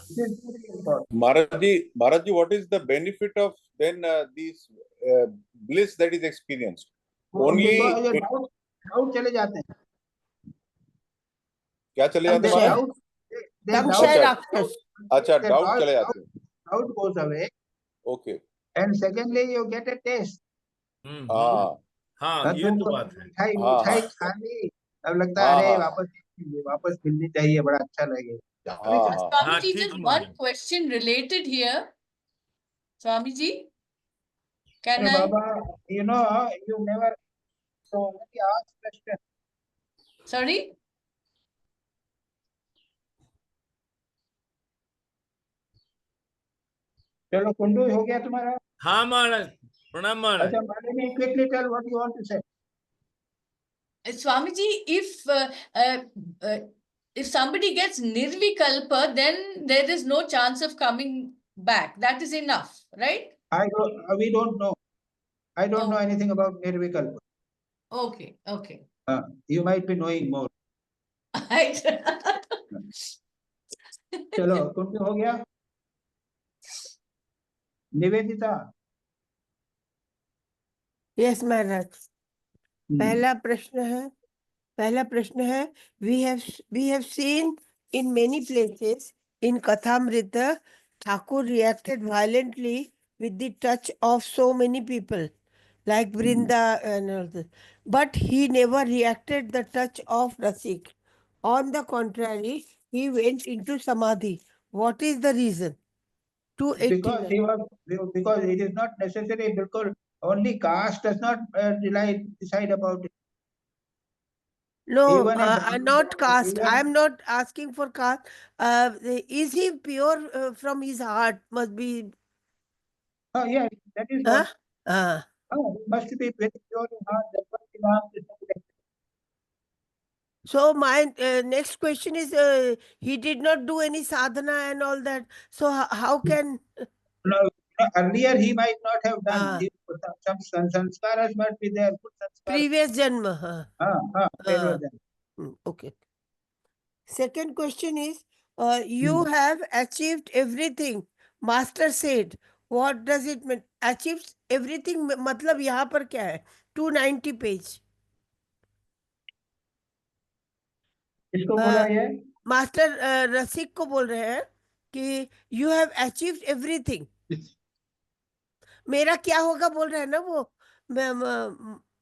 Maharaj ji, what is the benefit of then these bliss that is experienced? Only doubt चले जाते हैं। क्या चले जाते हैं महाराज? संशय राक्षस। अच्छा, डाउट चले जाते हैं। Doubt goes away. Okay. And secondly, you get a taste. हाँ, ये तो बात है। मिठाई खा ली, अब लगता है अरे वापस मिलनी चाहिए, बड़ा अच्छा लगेगा। Swamiji, just one question related here. Swamiji, can I? Baba, you never so let me ask question. Sorry? चलो कुंडू हो गया तुम्हारा? हाँ महाराज, प्रणाम महाराज। अच्छा, Malini, quickly tell what you want to say. Swamiji, if somebody gets nirvikalpa, then there is no chance of coming back. That is enough, right? We don't know. I don't know anything about nirvikalpa. Okay. You might be knowing more. Right. चलो कुंडू हो गया? Nivedita? Yes महाराज। पहला प्रश्न है we have seen in many places in Kathamrita, Thakur reacted violently with the touch of so many people like Vrinda and all this. But he never reacted the touch of Rasik. On the contrary, he went into Samadhi. What is the reason? Because it is not necessary, because only caste does not decide about it. No, Even not caste. I am not asking for caste. Is he pure from his heart? Must be. Oh, yeah, that is what. Must be very pure in heart. That's what Imam Krishna said. So my next question is, he did not do any sadhana and all that. So how can? No, earlier he might not have done. Some sanskaras must be there. Good sanskaras. Previous janma. Previous janma. Okay. Second question is, You have achieved everything, master said. What does it mean? Achieved everything मतलब यहाँ पर क्या है? 290 page. इसको बोला ये master रसिक को बोल रहे हैं कि यू हैव अचीव्ड एवरीथिंग. मेरा क्या होगा बोल रहे हैं ना वो.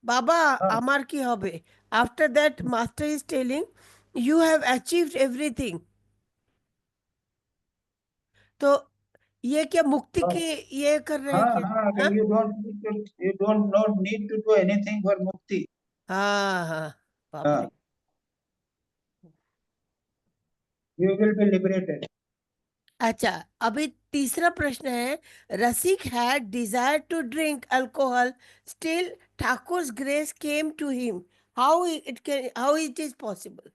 बाबा আমার কি হবে? After that master is telling you have achieved everything. तो ये क्या मुक्ति की ये कर रहे हैं हाँ क्या? हाँ हाँ? you don't not need to do anything for mukti. हाँ हाँ बाप हाँ रे. you will be liberated. अच्छा, अभी तीसरा प्रश्न है. Rasik had desire to drink alcohol, still ठाकुर's grace came to him. How it is possible?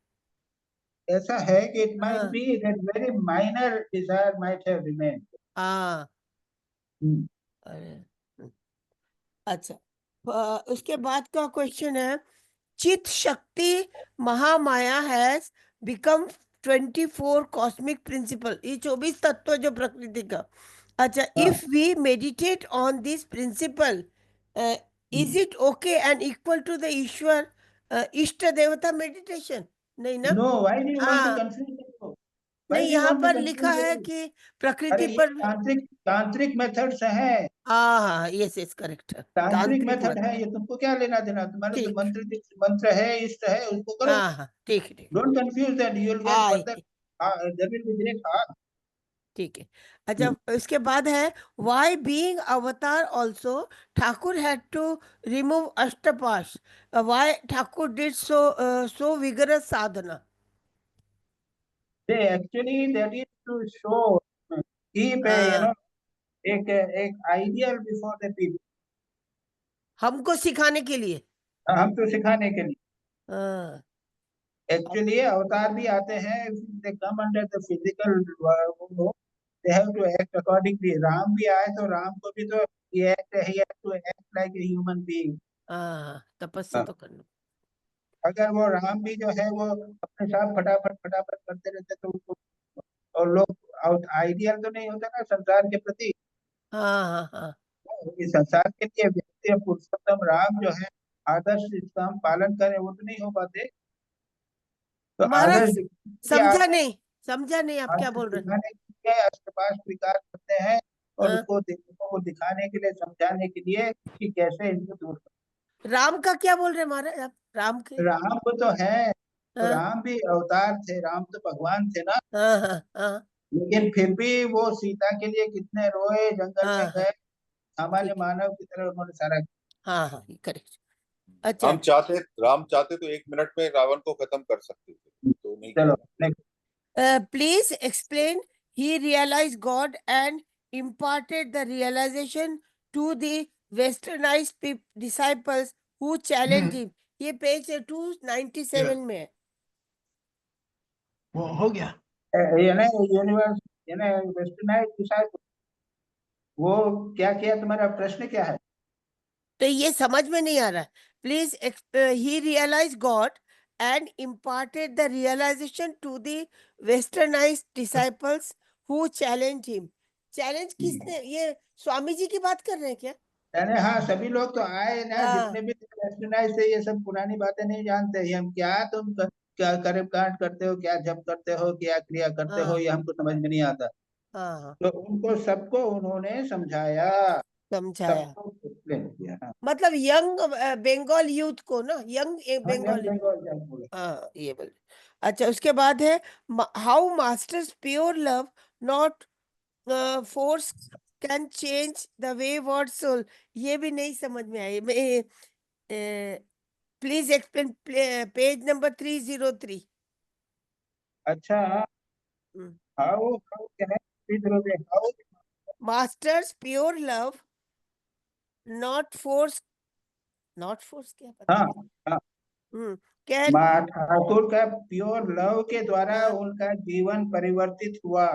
ऐसा है कि it might हाँ. be that very minor desire might have remained. हाँ. Hmm. अरे, अच्छा. उसके बाद का क्वेश्चन है. चित शक्ति Mahamaya has become 24 cosmic principle. ये 24 तत्व जो प्रकृति का. अच्छा, if we meditate on this principle, is it okay and equal to the ईश्वर इष्ट देवता मेडिटेशन? नहीं ना? No, why do you want to हाँ. confuse it? Why नहीं, do you यहाँ want to पर confuse लिखा है it? कि अरे प्रकृति ये पर. तांत्रिक मेथड्स हैं. हाँ, यस यस, करेक्ट. तांत्रिक मेथड मत. है, ये तुमको क्या लेना देना. तुम्हारे तो ठीक. मंत्र है, इष्ट है, उसको करो. हाँ हाँ, ठीक है ठीक है. Don't confuse that. You will get हाँ, further. There will be great harm. ठीक है. अच्छा, इसके बाद है why being avatar also Thakur had to remove ashtapash. Why Thakur did so vigorous sadhana? They actually that is to show, keep a हाँ, एक ideal before the people. हमको सिखाने के लिए. हम तो सिखाने के लिए. हाँ. Actually अवतार भी आते हैं. They come under the physical. They have to act accordingly. Ram भी आए तो राम को भी तो he has to act like a human being. हाँ, तपस्या तो करना. अगर वो राम भी जो है वो अपने साथ फटाफट करते रहते तो उनको और लोग आइडियल तो नहीं होता ना संसार के प्रति. हाँ हाँ हाँ. इस संसार के लिए व्यक्ति पुरुषोत्तम राम जो है आदर्श इसका हम पालन करें वो तो नहीं हो पाते. तो महाराज आदर्श समझा नहीं आप क्या बोल रहे हैं. दिखाने के लिए अष्टपाश स्वीकार करते हैं और हाँ. उसको देखने को दिखाने के लिए समझाने के लिए कि कैसे इनको दूर राम का क्या बोल रहे हैं महाराज आप? राम के. राम को तो है तो हाँ राम भी अवतार थे. राम तो भगवान थे ना. हाँ हाँ हाँ लेकिन फिर भी वो सीता के लिए कितने रोए, जंगल में हाँ. गए, सामान्य ठीक. मानव की तरह उन्होंने सारा. हाँ हाँ, करेक्ट. अच्छा, राम चाहते तो 1 मिनट में रावण को खत्म कर सकते थे, तो नहीं चलो किया। next. please explain. He realized God and imparted the realization to the westernized disciples who challenged him. ये पेज 297 में है. वो हो गया. यानी यूनिवर्स यानी वेस्टर्नाइज डिसाइपल वो क्या किया. तुम्हारा प्रश्न क्या है? तो ये समझ में नहीं आ रहा है. Please he realized God and imparted the realization to the westernized disciples who challenged him. Challenge किसने? ये स्वामी जी की बात कर रहे हैं क्या? यानी हाँ सभी लोग तो आए ना. हाँ. जितने भी वेस्टर्नाइज थे ये सब पुरानी बातें नहीं जानते. ये हम क्या तुम क्या कर्म कांड करते हो, क्या जप करते हो, क्या क्रिया करते हो, हाँ. ये हमको समझ में नहीं आता. हाँ हाँ, तो उनको सबको उन्होंने समझाया, समझाया. सबको एक्सप्लेन किया. हाँ मतलब यंग बंगाल यूथ को ना, यंग हाँ, बंगाल. young Bengal क्या बोले. हाँ, ये बोल. अच्छा, उसके बाद है how masters pure love not force can change the wayward soul. ये भी नहीं समझ में आई. मैं प्लीज एक्सप्लेन पेज नंबर 303. अच्छा हाउ क्या है how masters pure love not force क्या पता हाँ नहीं. हाँ कैन. ठाकुर का प्योर लव के द्वारा हाँ. उनका जीवन परिवर्तित हुआ.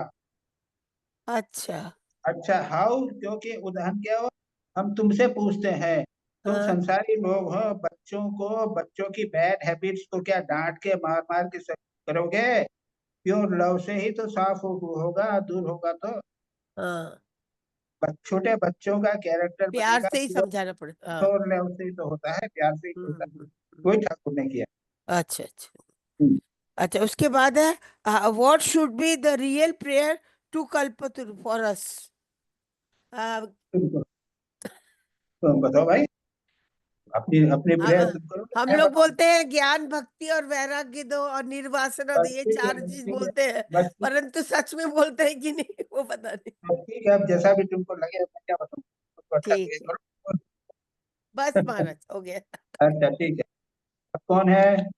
अच्छा. अच्छा हाउ क्योंकि उदाहरण क्या हो. हम तुमसे पूछते हैं तुम हाँ. संसारी लोग हो, बच्चों की बैड हैबिट्स को क्या डांट के मार मार के करोगे? प्योर लव से ही तो साफ होगा, दूर होगा तो। हाँ, छोटे बच्चों का कैरेक्टर प्यार बनेगा से ही समझाना पड़ेगा। हाँ। प्योर लव से ही तो होता है, प्यार से ही तो होता है। हम्म। वही ठाकुर ने किया। अच्छा अच्छा हम्म। अच्छा, उसके बाद है what should be the real prayer to Kalpataru for us. तुम बताओ भाई, अपनी अपनी प्रेयर तुम करो। हम मैं लोग बताऊं? बोलते हैं ज्ञान भक्ति और वैराग्य दो और निर्वासना दो, बस ये ठीक है, 4 बस चीज ठीक है, बोलते हैं, बस ठीक परंतु सच में बोलते हैं कि नहीं वो पता नहीं। बस ठीक है, अब जैसा भी तुमको लगे, मैं क्या बताऊं, तुम अच्छा ठीक प्रे है, करो। बस महाराज हो गया। अच्छा ठीक है। अब कौन है?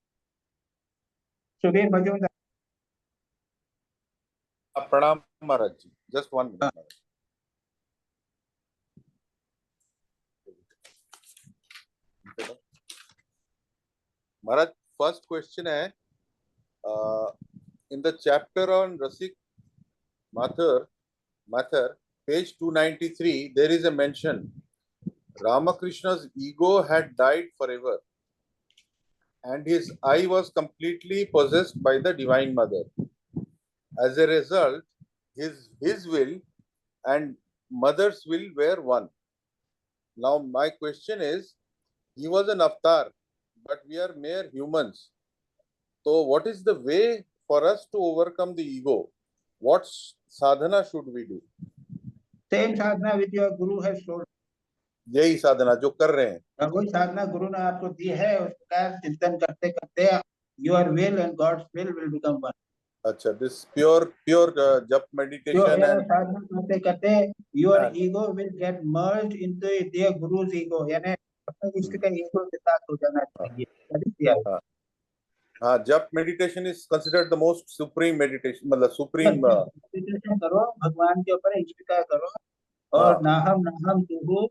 सुधीर मजूमदार। प्रणाम महाराज जी, जस्ट 1 हाँ। मिनट। महाराज, फर्स्ट क्वेश्चन है, in the chapter on Rasik matter, page 293, there is a mention Ramakrishna's ego had died forever and his I was completely possessed by the Divine Mother. As a result, his will and mother's will were one. Now my question is, he was an avatar, but we are mere humans. So what is the way for us to overcome the ego? What sadhana should we do? Same Sadhana with your गुरु है should. यही साधना जो कर रहे हैं। वही साधना गुरु ने आपको दी है, उसका चिंतन करते करते your will and God's will become one. अच्छा, this pure japa meditation and sadhana करते करते your ego will get merged into there guru's ego, यानी अपने इष्ट का ईगो के साथ हो जाना चाहिए। हाँ, जप meditation is considered the most supreme meditation, मतलब सुप्रीम। मेडिटेशन करो, भगवान के ऊपर इष्ट का करो, और नाहम नाहम तुहु,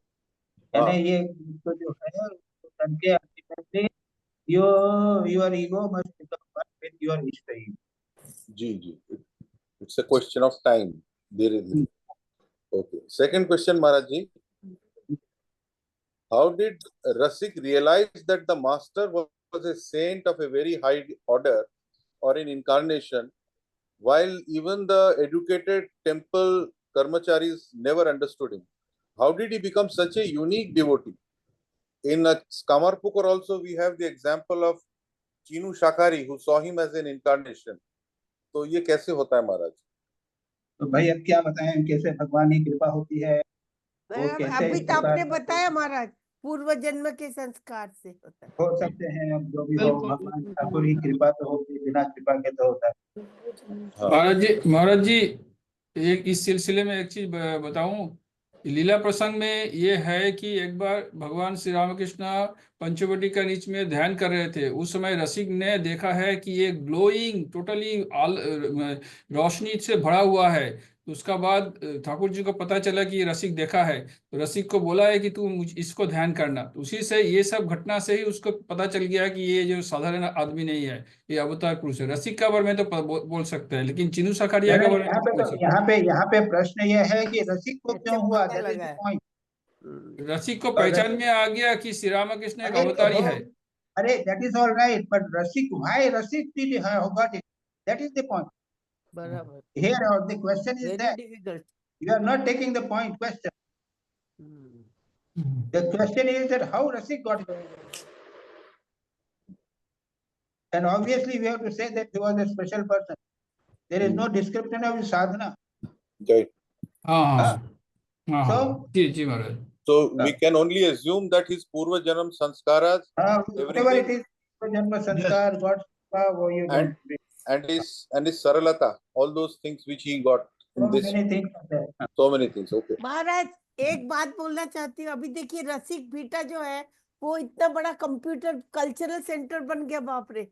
यानी ये तो जो है करके ultimately your ego must become one with your ishta ego. जी जी, it's a question of time, धीरे धीरे। Okay, second question Maharaj ji, how did Rasik realise that the master was a saint of a very high order or an incarnation, while even the educated temple karmacharis never understood him? How did he become such a unique devotee? In Kamarpukur also we have the example of Chinu Shakari who saw him as an incarnation. तो ये कैसे होता है महाराज? तो भाई अब क्या बताएं कैसे भगवान की कृपा होती है, वो कैसे अभी इस तो आपने प्रकार बताया महाराज, पूर्व जन्म के संस्कार से होता है। हो सकते हैं। अब जो भी हो, भगवान ठाकुर की कृपा तो होगी, बिना कृपा के तो होता है। महाराज जी एक इस सिलसिले में एक चीज बताऊं। लीला प्रसंग में ये है कि एक बार भगवान श्री रामकृष्ण पंचवटी का नीच में ध्यान कर रहे थे। उस समय रसिक ने देखा है कि ये ग्लोइंग टोटली रोशनी से भरा हुआ है। तो उसका बाद ठाकुर जी को पता चला कि ये रसिक देखा है, तो रसिक को बोला है कि तू इसको ध्यान करना। तो उसी से ये सब घटना से ही उसको पता चल गया कि ये जो साधारण आदमी नहीं है, ये अवतार पुरुष है। रसिक का बारे में तो बोल सकते हैं, लेकिन चिन्नू सखारिया के बारे में नहीं बोल सकते। यहाँ पे प्रश्न ये है कि रसिक को क्यों हुआ, पता दैट इज द लगा है। पॉइंट। रसिक को पहचान में आ गया कि श्री रामकृष्ण एक अवतारी है। अरे that is all right, but Rasik, why Rasik did got it, that is the point. बराबर, here the question is very that difficult. you are not taking the point question. The question is that how Rasik got it. And obviously we have to say that he was a special person. There is no description of his sadhana. Right. So जी महाराज। So we can only assume that his purva janam sanskaras, whatever it is, janma sanskar, God's कृपा, वो you don't read. and his saralata, all those things which he got in So this, many things are there. so many things. Okay. महाराज एक बात बोलना चाहती हूँ, अभी देखिए रसिक भीटा जो है वो इतना बड़ा कंप्यूटर कल्चरल सेंटर बन गया, बाप रे।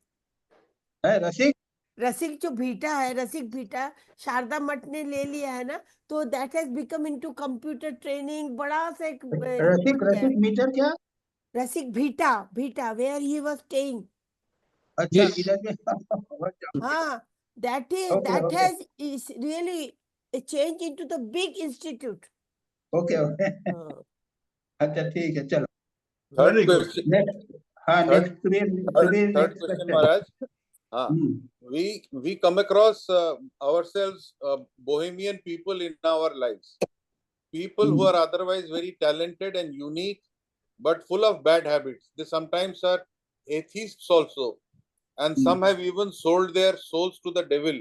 रसिक जो भीटा है, रसिक भीटा शारदा मठ ने ले लिया है ना, तो that has become into computer training, बड़ा सा एक रसिक मीटर क्या? रसिक Bhita, Bhita where he was staying. अच्छा इधर के। हाँ, that has really a change into the big institute. Okay अच्छा ठीक है, चलो। Third question. नेक्स्ट, हाँ next Third question Maharaj. we come across ourselves bohemian people in our lives, people who are otherwise very talented and unique, but full of bad habits. They sometimes are atheists also, and some have even sold their souls to the devil,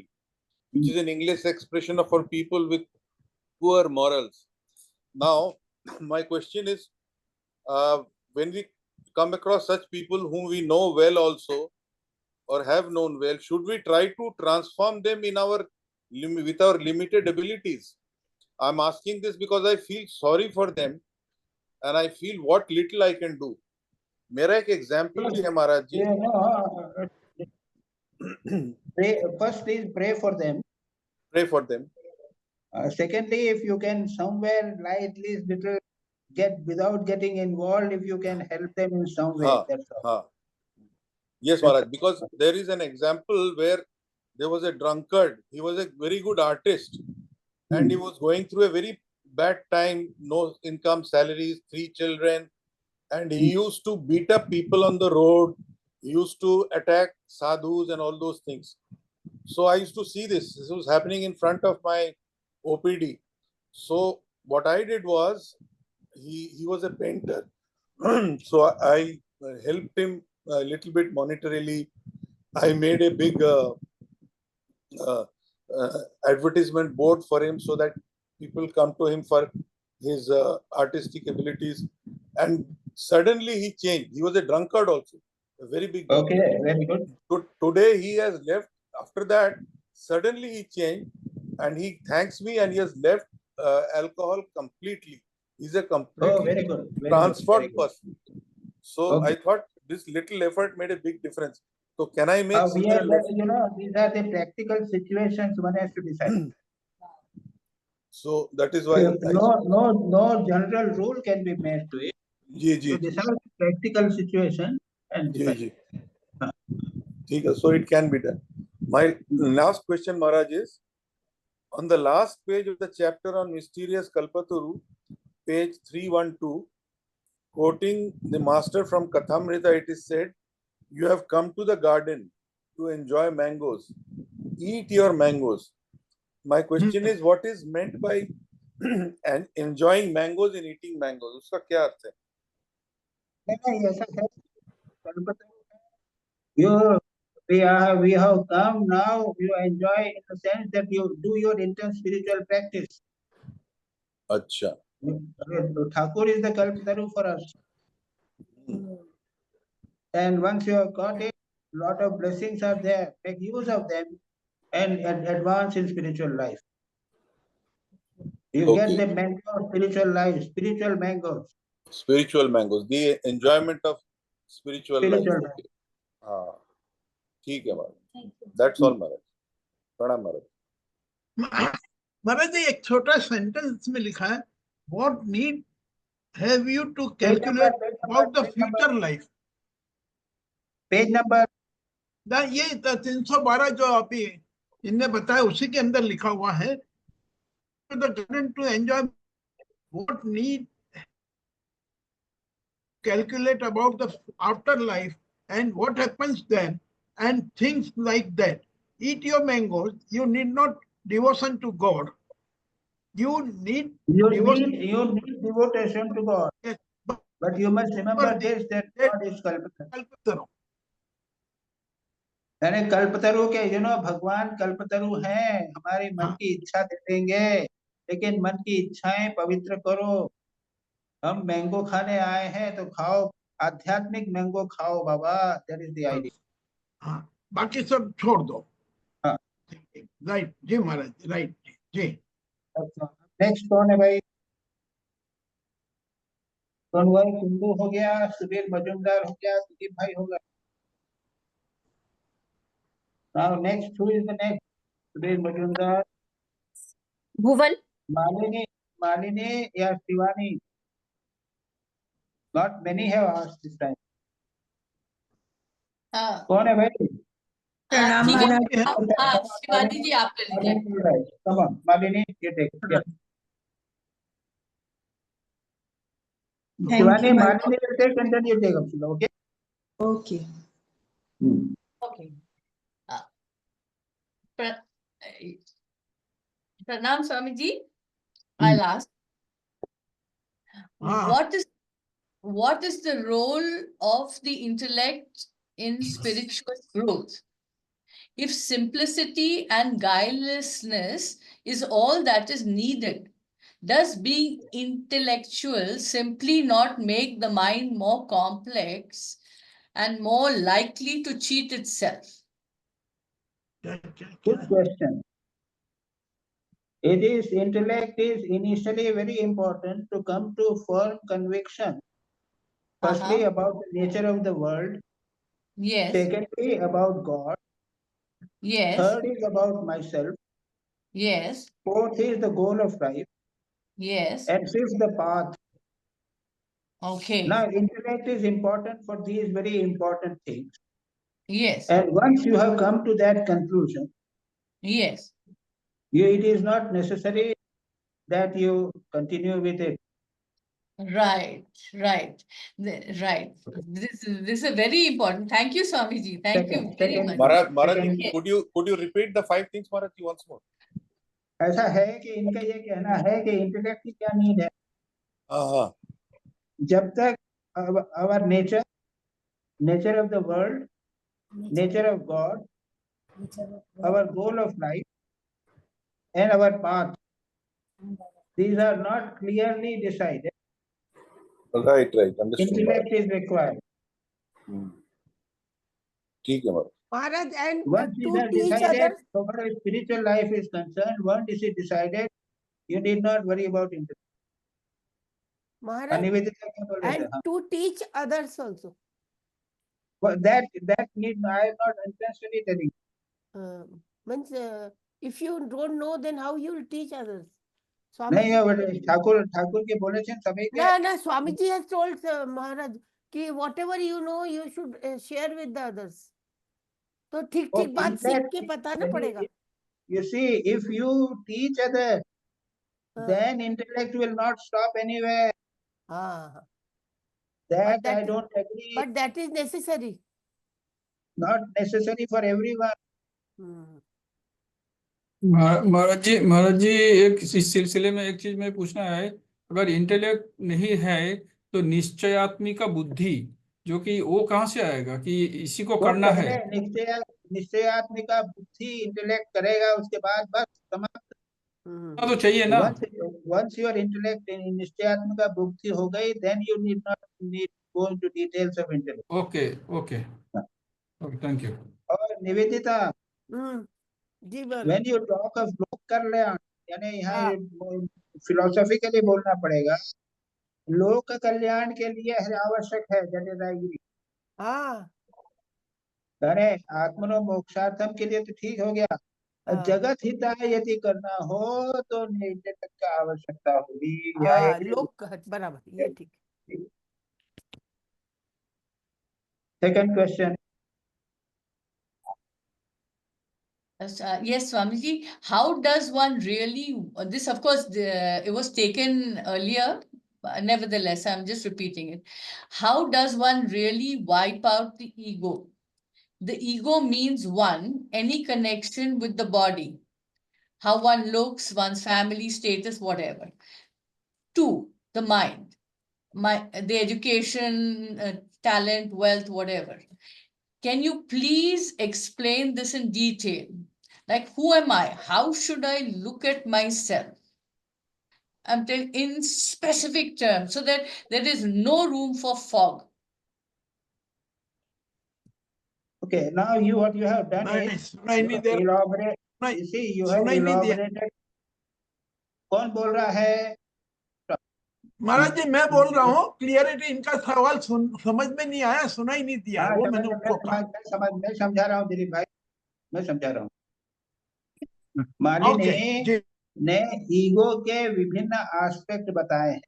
which is an English expression for people with poor morals. Now, my question is, when we come across such people whom we know well also, or have known well, should we try to transform them in our with our limited abilities? I'm asking this because I feel sorry for them and I feel what little I can do. मेरा एक example भी है महाराज जी. First is pray for them. Pray for them. Secondly, if you can somewhere like at least little get without getting involved, if you can help them in some way. That's all. Yes, Maharaj, because there is an example where there was a drunkard. He was a very good artist and he was going through a very bad time, no income, salaries, 3 children, and he used to beat up people on the road. He used to attack sadhus and all those things. So I used to see this. This was happening in front of my OPD. So what I did was, he was a painter. So I helped him a little bit monetarily. I made a big advertisement board for him so that people come to him for his artistic abilities. And suddenly he changed. He was a drunkard also, a very big drunkard. Okay, very good. Today he has left. After that, suddenly he changed and he thanks me and he has left alcohol completely. He's a completely very good. Very transformed good. person. So I thought this little effort made a big difference. So can I make these are the practical situations one has to decide. So that is why no general rule can be made to it. So these are practical situations and decide. So it can be done. My last question, Maharaj, is on the last page of the chapter on mysterious Kalpataru, page 312, quoting the master from Kathamrita, it is said, "You have come to the garden to enjoy mangoes. Eat your mangoes." My question is, what is meant by and enjoying mangoes and eating mangoes? उसका क्या अर्थ है? नहीं, ऐसा है. We have come now. You enjoy in the sense that you do your intense spiritual practice. अच्छा. Thakur is the Kalpataru for us. And once you have got it, a lot of blessings are there. Make use of them and advance in spiritual life. You get the mango spiritual life, spiritual mangoes. Spiritual mangoes, the enjoyment of spiritual life. Life. हाँ, ठीक है महाराज. That's all महाराज. प्रणाम महाराज. महाराज जी एक छोटा sentence में लिखा है, what need have you to calculate about the future life? Page number ये 312 जो अभी इनने बताया उसी के अंदर लिखा हुआ है, the garden to enjoy, what need calculate about the afterlife and what happens then and things like that. Eat your mangoes. You need not devotion to God. You need devotion to God. Yes, but you must remember this, that God is Kalpataru. यानी कल्पतरु के भगवान कल्पतरु हैं. हमारी मन की इच्छा दे देंगे, लेकिन मन की इच्छाएं पवित्र करो. हम मैंगो खाने आए हैं तो खाओ, आध्यात्मिक मैंगो खाओ बाबा. That is the idea. हाँ, बाकी सब छोड़ दो. हाँ, राइट जी महाराज, राइट जी. नेक्स्ट कौन है भाई? कौन हुआ? कुंदू हो गया, सुबीर मजुमदार हो गया, सुदीप भाई हो गया. Now next, who is the next? Subir Majumdar. Bhuvan. Malini या Shivani. Not many have asked this time. कौन है भाई? शिवानी जी आप कर लीजिए. Come on, Malini, you take. Yes. Shivani, Malini will take and then you take up. Okay. Okay. Okay. Pranam Swamiji, I'll ask. Ah. What is the role of the intellect in spiritual growth? If simplicity and guilelessness is all that is needed, does being intellectual simply not make the mind more complex and more likely to cheat itself? Good question. Intellect is initially very important to come to firm conviction. Firstly, about the nature of the world. Yes, Secondly, about God. yes, Third is about myself. yes, Fourth is the goal of life. yes. And fifth, the path. Okay. Now, intellect is important for these very important things. Yes, And once you have come to that conclusion, yes. it is not necessary that you continue with it. Right, right, right. This is very important. Thank you, Swamiji. Thank you very Second, much. Maharaj, second, could you repeat the 5 things, Maharaj, once more? ऐसा है कि इनका ये कहना है कि intellect की क्या नीड है जब तक our nature of the world, nature of God, our goal of life, and our path, these are not clearly decided. Right, understood. Intellect is required. ठीक है, Maharaj. Maharaj, and Once these to are teach decided, others. so far as spiritual life is concerned, once this is decided, you need not worry about intellect. Maharaj, Nivedita क्या बोल रहे थे? and हाँ. to teach others also. Well, that need I am not intentionally telling. Means if you don't know, then how you will teach others? नहीं है बड़े ठाकुर के बोले थे सभी के. No, Swamiji has told Maharaj कि whatever you know, you should share with the others. तो ठीक ठीक बात सीख के बताना पड़ेगा. You see, if you teach others, then intellect will not stop anywhere. That I don't agree. But that is necessary. Not necessary for everyone. महाराज जी एक इस सिलसिले में एक चीज में पूछना है, अगर इंटेलेक्ट नहीं है तो निश्चयात्मिका बुद्धि जो कि वो कहाँ से आएगा कि इसी को करना है? निश्चयात्मिका बुद्धि इंटेलेक्ट करेगा, उसके बाद बस समाप्त. तो चाहिए ना. Once your intellect in निश्चयात्मिका बुद्धि हो गई, then you need not go into details of intellect. Okay, thank you. और Nivedita, when you talk of लोक कल्याण, यानी यहाँ फिलोसॉफिकली बोलना पड़ेगा, लोक कल्याण के लिए आवश्यक है जटिलगिरी. अरे आत्मनो मोक्षार्थम के लिए तो ठीक हो गया, जगत हिताय यदि करना हो तो इंटेलेक्ट का आवश्यकता होगी. लोक बराबर, ये ठीक. Second question. Yes, Swamiji, how does one really, this of course, it was taken earlier, but nevertheless, I'm just repeating it. How does one really wipe out the ego? The ego means one, any connection with the body, how one looks, one's family status, whatever. Two, the mind, the education, talent, wealth, whatever. Can you please explain this in detail? Like, who am I? How should I look at myself? I'm telling in specific terms so that there is no room for fog. Okay, now what you have done is elaborate. You see, you have elaborated. कौन बोल रहा है? महाराज जी मैं बोल रहा हूँ, clarity इनका सवाल समझ में नहीं आया, सुना ही नहीं दिया. वो मैंने उनको कहा. मैं समझा रहा हूँ दिलीप भाई, मैं समझा रहा हूँ. मालिनी ने ईगो के विभिन्न एस्पेक्ट बताए हैं.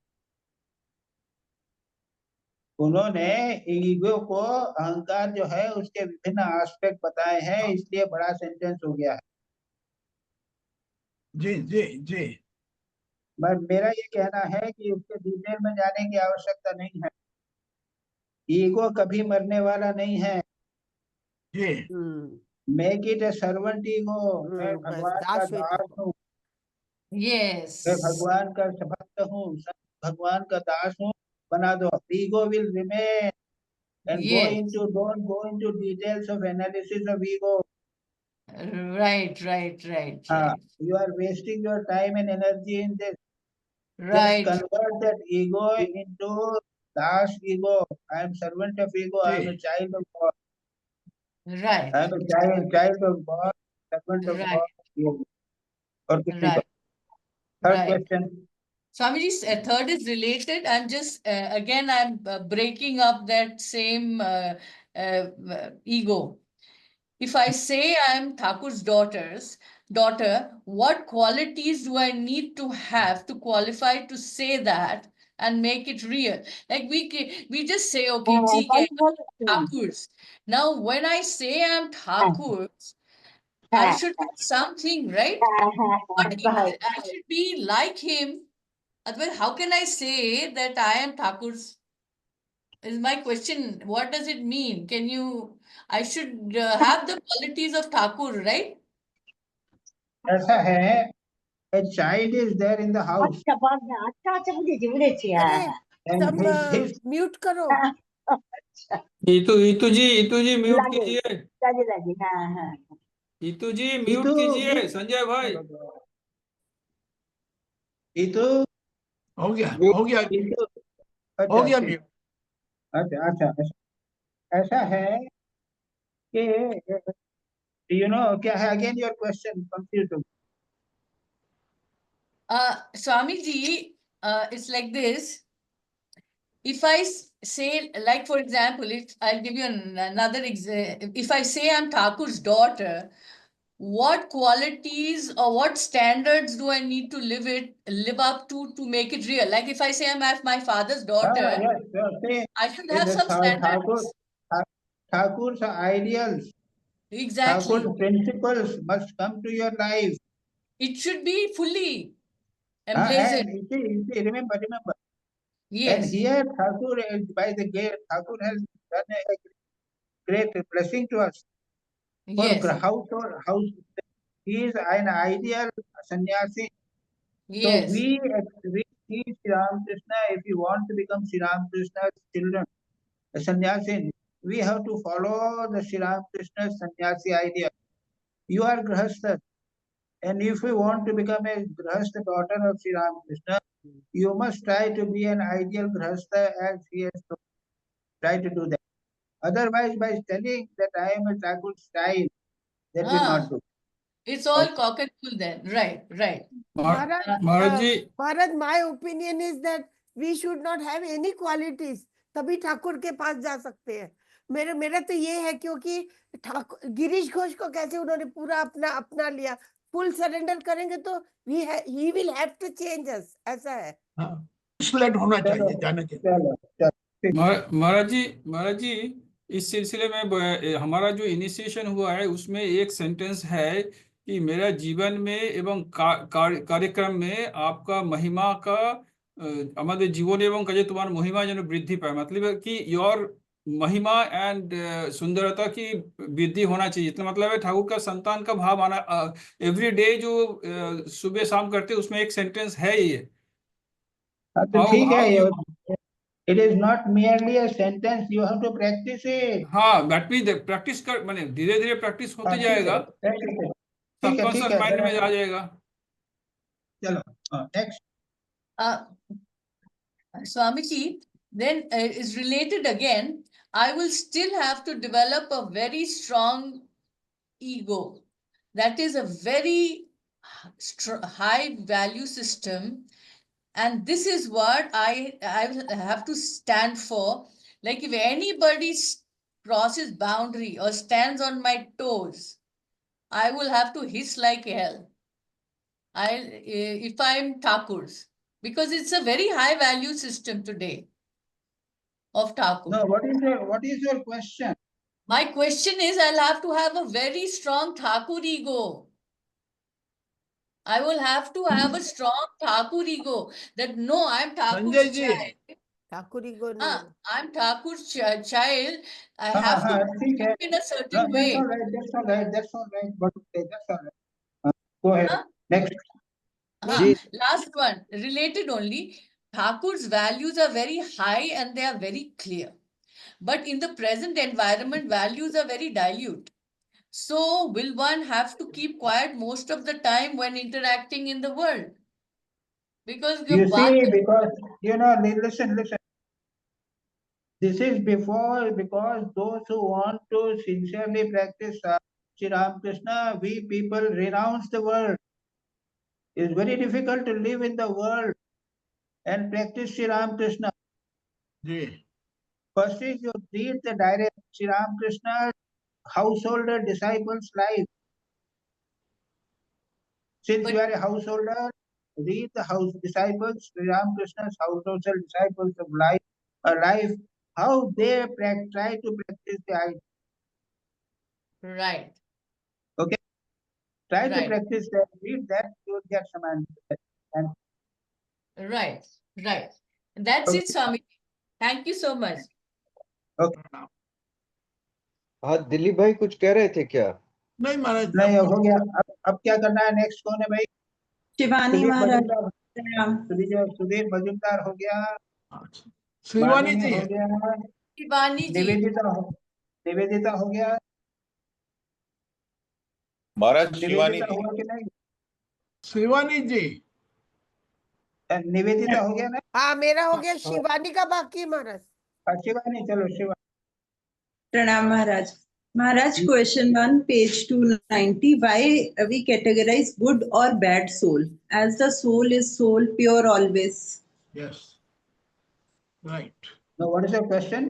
उन्होंने ईगो को, अहंकार जो है उसके विभिन्न एस्पेक्ट बताए हैं, इसलिए बड़ा सेंटेंस हो गया है. जी. बस मेरा ये कहना है कि उसके डिटेल में जाने की आवश्यकता नहीं है. ईगो कभी मरने वाला नहीं है. Make it a servant ego. मैं बस भगवान का दास बेटा दास हूँ, Yes. मैं भगवान का भक्त हूँ, भगवान का दास हूँ, बना दो. Ego will remain and Yes. don't go into details of analysis of ego. Right, right. You are wasting your time and energy in this. Just Right, convert that ego into das ego. I am servant of ego. I am a child of God. right, I am a child of God, servant of God. right, और कुछ नहीं. right, Third right. question. Swamiji's third is related. I'm just again I'm breaking up that same ego. If I say I'm Thakur's daughter, what qualities do I need to have to qualify to say that and make it real? Like we just say, okay, ठीक है, Thakur's. Now, when I say I'm Thakur's, I should have something, right? But I should be like him. Otherwise, how can I say that I am Thakur's? Is my question. What does it mean? Can you? I should have the qualities of Thakur, right? ऐसा है, a child is there in the house अरे and सब his mute करो. इतू जी mute कीजिए. इतू जी mute इतू, कीजिए. संजय भाई. इतू, हो गया इतू. हो गया ठीक. mute. अच्छा, ऐसा है कि क्या है? Again your question confused me. Swamiji, it's like this. If I say, like for example, if I'll give you another example. If I say I'm Thakur's daughter, what qualities or what standards do I need to live up to make it real? Like if I say I'm my father's daughter, Yes, see, I should in have the some standards. Thakur's ideals, Exactly. Thakur's principles must come to your life. It should be fully And emblazoned. you see, remember. And Yes. here Thakur, by the gate, Thakur has done a great blessing to us. For Yes. house, he is an ideal sannyasi. So Yes. we see Sri Ramakrishna, if you want to become Sri Ramakrishna's children, a sannyasi, we have to follow the Sri Ramakrishna sannyasi idea. You are grahastha, and if you want to become a grahastha daughter of Sri Ramakrishna, you must try to be an ideal grahastha as he has to try to do that. Otherwise, by telling that I am a Thakur style, that will not do. It's all cock and bull then. Right. Maharaj ji. Maharaj, my opinion is that we should not have any qualities. तभी ठाकुर के पास जा सकते हैं. मेरा तो ये है क्योंकि ठाकुर गिरीश घोष को कैसे उन्होंने पूरा अपना लिया. फुल सरेंडर करेंगे तो he will have to change us. ऐसा है. Misled होना चाहिए, जाना चाहिए. चलो. महाराज जी इस सिलसिले में हमारा जो इनिशिएशन हुआ है उसमें एक सेंटेंस है कि मेरा जीवन में एवं कार्यक्रम में आपका महिमा का আমাদের জীবন এবং কাজে তোমার মহিমা যেন বৃদ্ধি পায়. मतलब है कि योर महिमा एंड सुंदरता की वृद्धि होना चाहिए. इसका मतलब है ठाकुर का संतान का भाव आना. एवरी डे जो सुबह शाम करते हैं उसमें एक सेंटेंस है ये. तो ठीक है, it is not merely a sentence, you have to practice it. हाँ, that means प्रैक्टिस कर माने धीरे धीरे प्रैक्टिस होते जाएगा, सबकॉन्शियस माइंड में आ जाएगा. चलो next. Swamiji, then is related again. I will still have to develop a very strong ego. That is a very high value system. And this is what I have to stand for. Like if anybody crosses boundary or stands on my toes, I will have to hiss like hell. If I'm Thakur's, because it's a very high value system today of Thakur. No, what is your question? My question is, I'll have to have a very strong Thakur ego. I will have to have a strong Thakur ego that no, I'm Thakur's Sanjay ji. child. Thakur ego नहीं Ah, है. I'm Thakur's child. I हाँ have to हाँ ठीक है. behave in a No, certain that's way. all right. That's all right. That's all right. But okay, that's all right. Go ahead. Huh? Next. Ah, last one, related only. Thakur's values are very high and they are very clear. But in the present environment, values are very dilute. So, will one have to keep quiet most of the time when interacting in the world? Because You the see, because listen. This is because those who want to sincerely practice Sri Ramakrishna, we people renounce the world. It's very difficult to live in the world and practice Sri Ramakrishna. Ji First is you read the direct Sri Ramakrishna householder disciples' life. Since you are a householder, read the house disciples, Sri Ramakrishna's householder disciples of life, how they try to practice the idea. right, Okay, try to right, practice that. Read that, you will get some answer. And right, right. That's it, Swami. Thank you so much. हाँ दिलीप भाई कुछ कह रहे थे क्या? नहीं महाराज नहीं हो गया. अब क्या करना है? नेक्स्ट कौन है भाई? शिवानी सुदीप महाराज मजूमदार. प्रणाम। सुदीप मजूमदार हो गया. शिवानी मालिनी जी हो गया. Shivani ji. निवेदिता हो गया. महाराज शिवानी निवेदिता जी. हुआ कि नहीं? शिवानी जी निवेदिता हो गया ना? हाँ मेरा हो गया. शिवानी का बाकी है महाराज. शिवानी, चलो शिवानी. प्रणाम महाराज। महाराज question 1 page 290 why we categorize good or bad soul as the soul is soul pure always. Yes right Now, what is your question?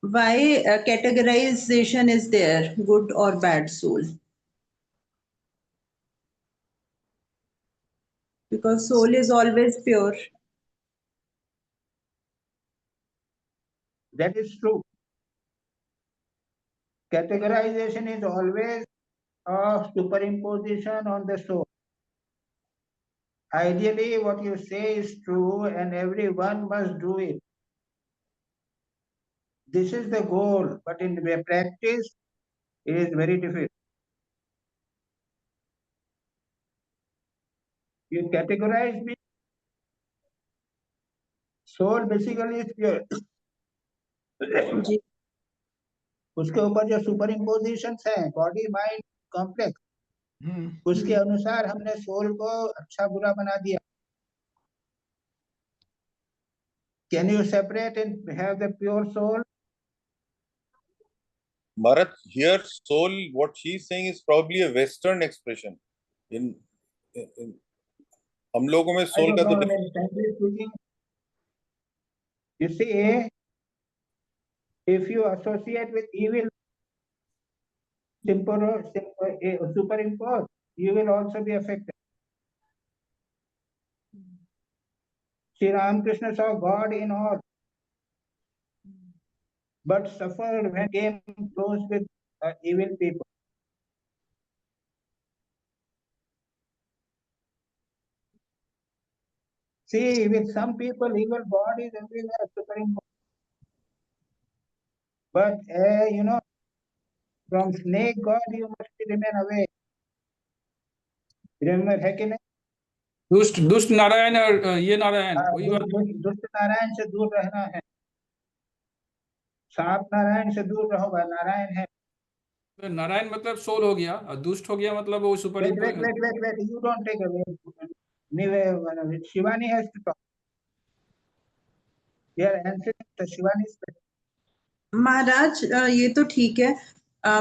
Why categorization is there good or bad soul? Because soul is always pure. That is true. Categorization is always a superimposition on the soul. Ideally, what you say is true and everyone must do it. This is the goal, but in the practice, it is very difficult. You categorize me. Soul basically is pure. जी उसके ऊपर जो super इम्पोजिशंस हैं, body mind complex, उसके अनुसार हमने soul को अच्छा बुरा बना दिया. Can you separate and have the pure soul? Bharat, here soul, what she's saying is probably a Western expression. In हम लोगों में I soul don't का know, तो I mean, frankly speaking, you see, if you associate with evil, superimpose, you will also be affected. Sri Ramakrishna saw God in all, but suffered when came close with evil people. See, with some people, evil God is everywhere, superimposed. But, from snake God, you must remain away. Remember, है कि नहीं? दुष्ट नारायण और ये नारायण वही बात. दुष्ट नारायण से दूर रहना है. सांप नारायण से दूर रहोगा, नारायण है. नारायण मतलब सोल हो गया और दुष्ट हो गया मतलब वो super. Wait, you don't take away. Anyway, Shivani has to talk. We are answering the Shivani's question. महाराज ये तो ठीक है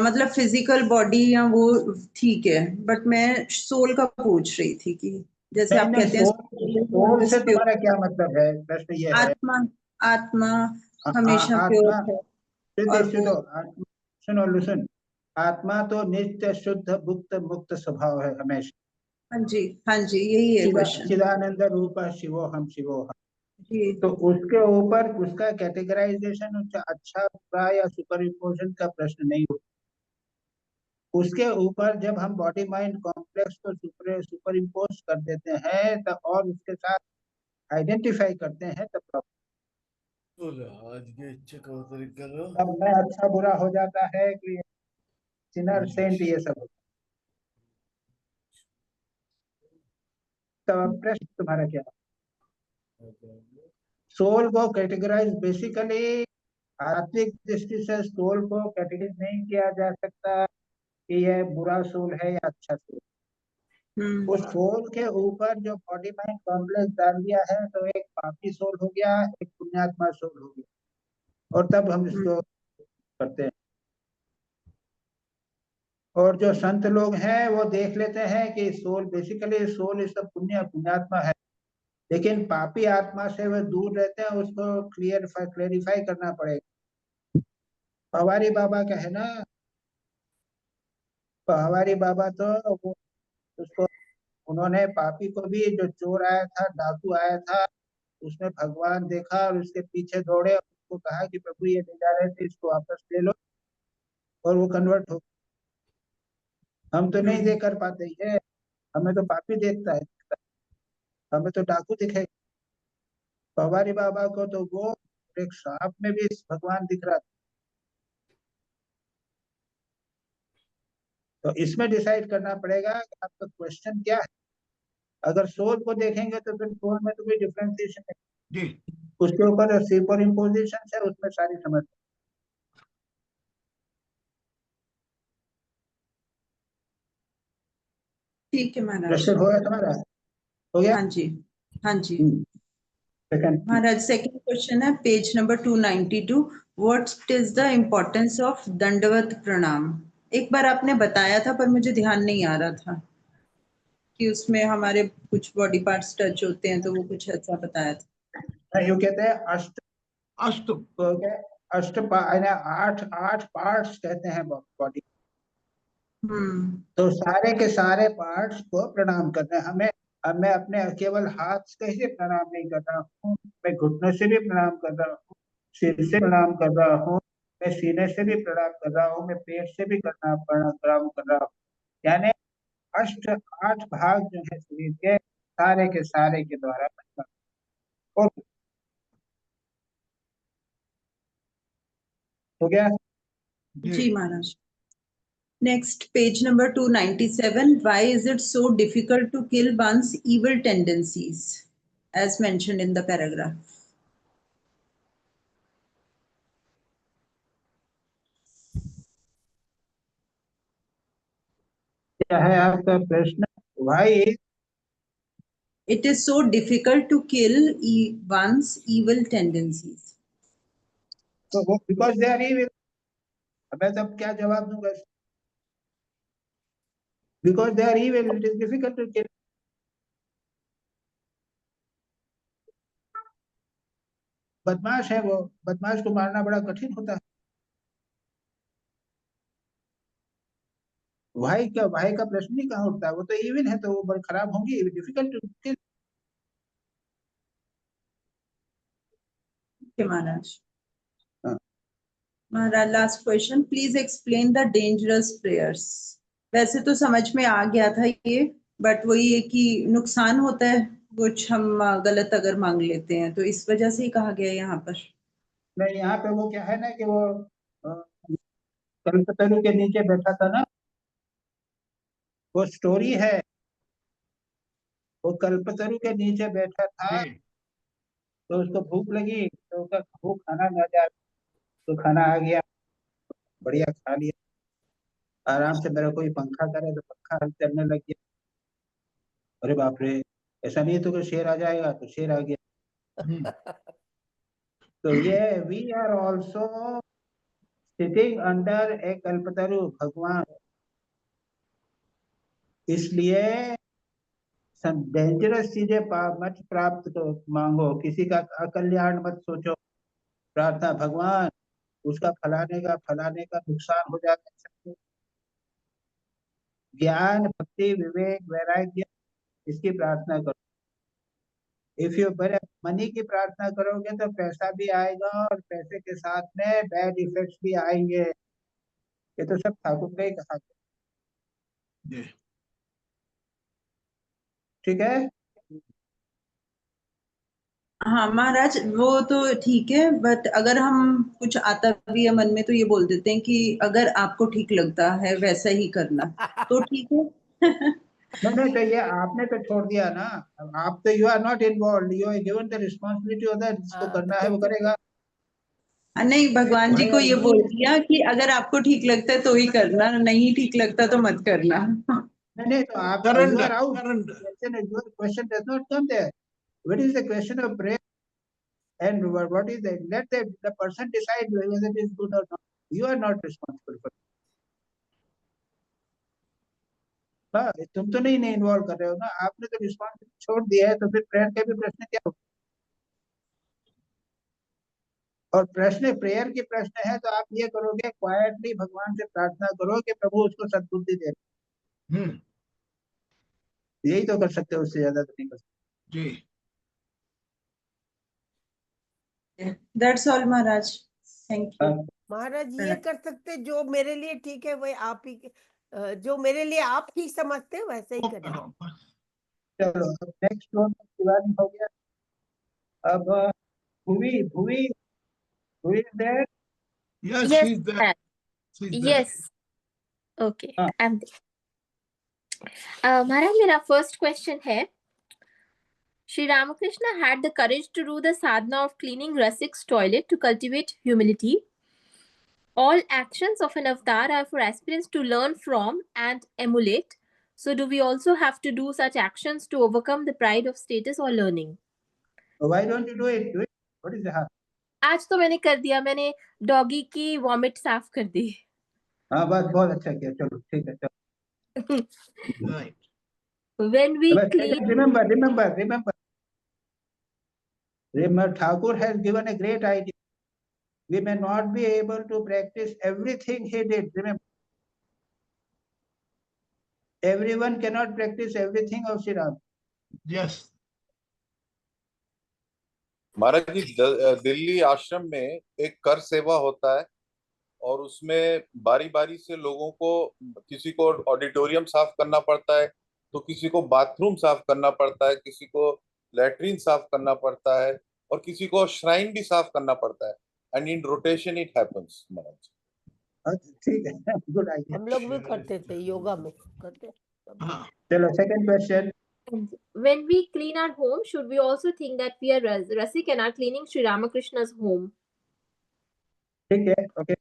मतलब फिजिकल बॉडी या वो ठीक है बट मैं सोल का पूछ रही थी कि जैसे आप कहते हैं सोल से तुम्हारा क्या मतलब है? प्रश्न ये है. आत्मा हमेशा प्योर है. सुनो लुसन, आत्मा तो नित्य शुद्ध मुक्त स्वभाव है हमेशा. हाँ जी यही है क्वेश्चन. चिदानंद रूप शिवो हम शिवो हम. तो उसके ऊपर उसका कैटेगराइजेशन अच्छा बुरा या सुपरइम्पोजिशन का प्रश्न नहीं होता. उसके ऊपर जब हम बॉडी माइंड कॉम्प्लेक्स को सुपर इम्पोज कर देते हैं तो और उसके साथ आइडेंटिफाई करते हैं तब आज के इच्छा का तरीका लो। तब में अच्छा बुरा हो जाता है कि सिनर सेंट ये सब होता है। तब अब प्रश्न तुम्हारा क्या? सोल को कैटेगराइज बेसिकली आर्थिक दृष्टि से सोल को कैटेगराइज नहीं किया जा सकता कि यह बुरा सोल है या अच्छा सोल। उस सोल के ऊपर जो बॉडी माइंड कॉम्प्लेक्स डाल दिया है तो एक पापी सोल हो गया, एक पुण्यात्मा सोल हो गया, और तब हम इसको करते हैं। और जो संत लोग हैं वो देख लेते हैं कि सोल बेसिकली सोल इस पुण्यात्मा है, लेकिन पापी आत्मा से वो दूर रहते हैं, उसको क्लेरिफाई करना पड़ेगा। पवारी बाबा का है ना, पवारी बाबा तो वो उसको उन्होंने पापी को भी, जो चोर आया था, डाकू आया था, उसने भगवान देखा और उसके पीछे दौड़े, उसको कहा कि प्रभु ये ले जा रहे थे, इसको वापस ले लो, और वो कन्वर्ट हो। हम तो नहीं देख कर पाते ये, हमें तो पापी देखता है, हमें तो डाकू दिखेगा। पवारी बाबा को तो वो एक सांप में भी भगवान दिख रहा था। तो इसमें डिसाइड करना पड़ेगा कि आपका क्वेश्चन क्या है। अगर सोल को देखेंगे तो फिर सोल में तो कोई डिफरेंशिएशन नहीं, उसके ऊपर सुपर इम्पोजिशन है, उसमें सारी समझ। ठीक है महाराज। प्रश्न हो गया तुम्हारा? हो गया? हाँ जी, हाँ जी सेकंड महाराज। सेकंड क्वेश्चन है page number 292। What is the importance of दंडवत प्रणाम? एक बार आपने बताया था पर मुझे ध्यान नहीं आ रहा था कि उसमें हमारे कुछ बॉडी पार्ट्स टच होते हैं, तो वो कुछ ऐसा बताया था। यू कहते हैं अष्ट अस्तु यानी आठ आठ पार्ट्स कहते हैं बॉडी। तो सारे के सारे पार्ट्स को प्रणाम करना है हमें। अब मैं अपने केवल हाथ से ही प्रणाम नहीं कर रहा हूँ, मैं घुटनों से भी प्रणाम कर रहा हूँ, सिर से प्रणाम कर रहा हूँ, मैं सीने से भी प्रणाम कर रहा हूँ, मैं पेट से भी प्रणाम कर रहा हूँ। यानी अष्ट आठ भाग जो है शरीर के सारे के द्वारा प्रणाम। और हो गया? जी महाराज। Next, page number 297. Why is it so difficult to kill one's evil tendencies, as mentioned in the paragraph? क्या है आपका प्रश्न? भाई It is so difficult to kill one's evil tendencies. तो वो बिकॉज दे आर इविल। मैं तब क्या जवाब दूंगा? Because they are evil it is difficult to kill. बदमाश है वो, बदमाश को मारना बड़ा कठिन होता है। भाई का प्रश्न ही कहाँ उठता है, वो तो इविल है तो वो बड़ी खराब होंगी, difficult to kill. Okay, Maharaj. Maharaj, last question. Please explain the dangerous prayers. वैसे तो समझ में आ गया था ये, बट वही है कि नुकसान होता है कुछ हम गलत अगर मांग लेते हैं, तो इस वजह से ही कहा गया है यहाँ पर। नहीं, यहाँ पे वो क्या है ना कि वो कल्पतरु के नीचे बैठा था ना, वो स्टोरी है। वो कल्पतरु के नीचे बैठा था तो उसको भूख लगी, तो उसका वो खाना ना जा, तो खाना आ गया, बढ़िया खा लिया आराम से। मेरा कोई पंखा करे तो पंखा चलने लग गया। अरे बाप रे, ऐसा नहीं तो कि शेर आ जाएगा, तो शेर आ गया। तो ये we are also sitting under a Kalpataru भगवान। इसलिए डेंजरस चीजें मत प्राप्त मांगो, किसी का अकल्याण मत सोचो। प्रार्थना भगवान उसका फलाने का नुकसान हो जाता है। ज्ञान भक्ति विवेक वैराग्य इसकी प्रार्थना करो। इफ यू बड़े मनी की प्रार्थना करोगे तो पैसा भी आएगा और पैसे के साथ में बैड इफेक्ट्स भी आएंगे। ये तो सब ठाकुर का ही कहा। ठीक है। हाँ महाराज, वो तो ठीक है, बट अगर हम कुछ आता भी है मन में तो ये बोल देते हैं कि अगर आपको ठीक लगता है वैसा ही करना, तो ठीक है। नहीं नहीं, तो ये आपने तो छोड़ दिया ना। अब आप तो you are not involve, you are given the responsibility होता है, जिसको करना है वो करेगा। नहीं, भगवान जी Why को are ये you- बोल दिया कि अगर आपको ठीक लगता है तो ही करना, नहीं ठीक लगता तो मत करना। नहीं नहीं, तो आप you are out. Question does not come there. What is the question of prayer and what is the let the person decide whether it is good or not. You are not responsible for it. हाँ, तुम तो नहीं involve कर रहे हो ना, आपने तो रिस्पॉन्सिबिलिटी छोड़ दिया है, तो फिर प्रेयर का भी प्रश्न क्या हो? और प्रश्न प्रेयर के प्रश्न है तो आप ये करोगे, क्वाइटली भगवान से प्रार्थना करो कि प्रभु उसको सद्बुद्धि दे। यही तो कर सकते हो, उससे ज्यादा तो नहीं कर सकते। जी। That's all Maharaj, thank you. Maharaj ये कर सकते, जो मेरे लिए ठीक है वही आप ही जो मेरे लिए आप ठीक समझते हैं वैसे ही करें। चलो नेक्स्ट वन दिवाली हो गया। अब Bhuvi Bhuvi Bhuvi there. Yes, Yes, she's there. sir. She's there. Yes. Okay, हाँ। I'm there. Maharaj, मेरा first question है, Sri Ramakrishna had the courage to do the sadhana of cleaning Rasik's toilet to cultivate humility. All actions of an avatar are for aspirants to learn from and emulate. So do we also have to do such actions to overcome the pride of status or learning? Why don't you do it? Do it. What is the harm? आज तो मैंने कर दिया, मैंने doggy की vomit साफ कर दी। हाँ बस, बहुत अच्छा किया। चलो ठीक है, चलो। Right. When we clean, remember, Thakur has given a great idea. We may not be able to practice everything he did. Remember, everyone cannot practice everything of Sri Ram. Yes. महाराज जी, दिल्ली आश्रम में एक कर सेवा होता है और उसमें बारी बारी से लोगों को, किसी को ऑडिटोरियम साफ करना पड़ता है, तो किसी को बाथरूम साफ करना पड़ता है, किसी को लैट्रिन साफ करना पड़ता है और किसी को श्राइन भी साफ करना पड़ता है। And in rotation it happens. Maharaj ठीक है, गुड आइडिया। हम लोग भी करते थे, योगा में करते। चलो second question. when we clean our home, should we also think that we are Rasik and are cleaning Sri Ramakrishna's home? ठीक है, ओके।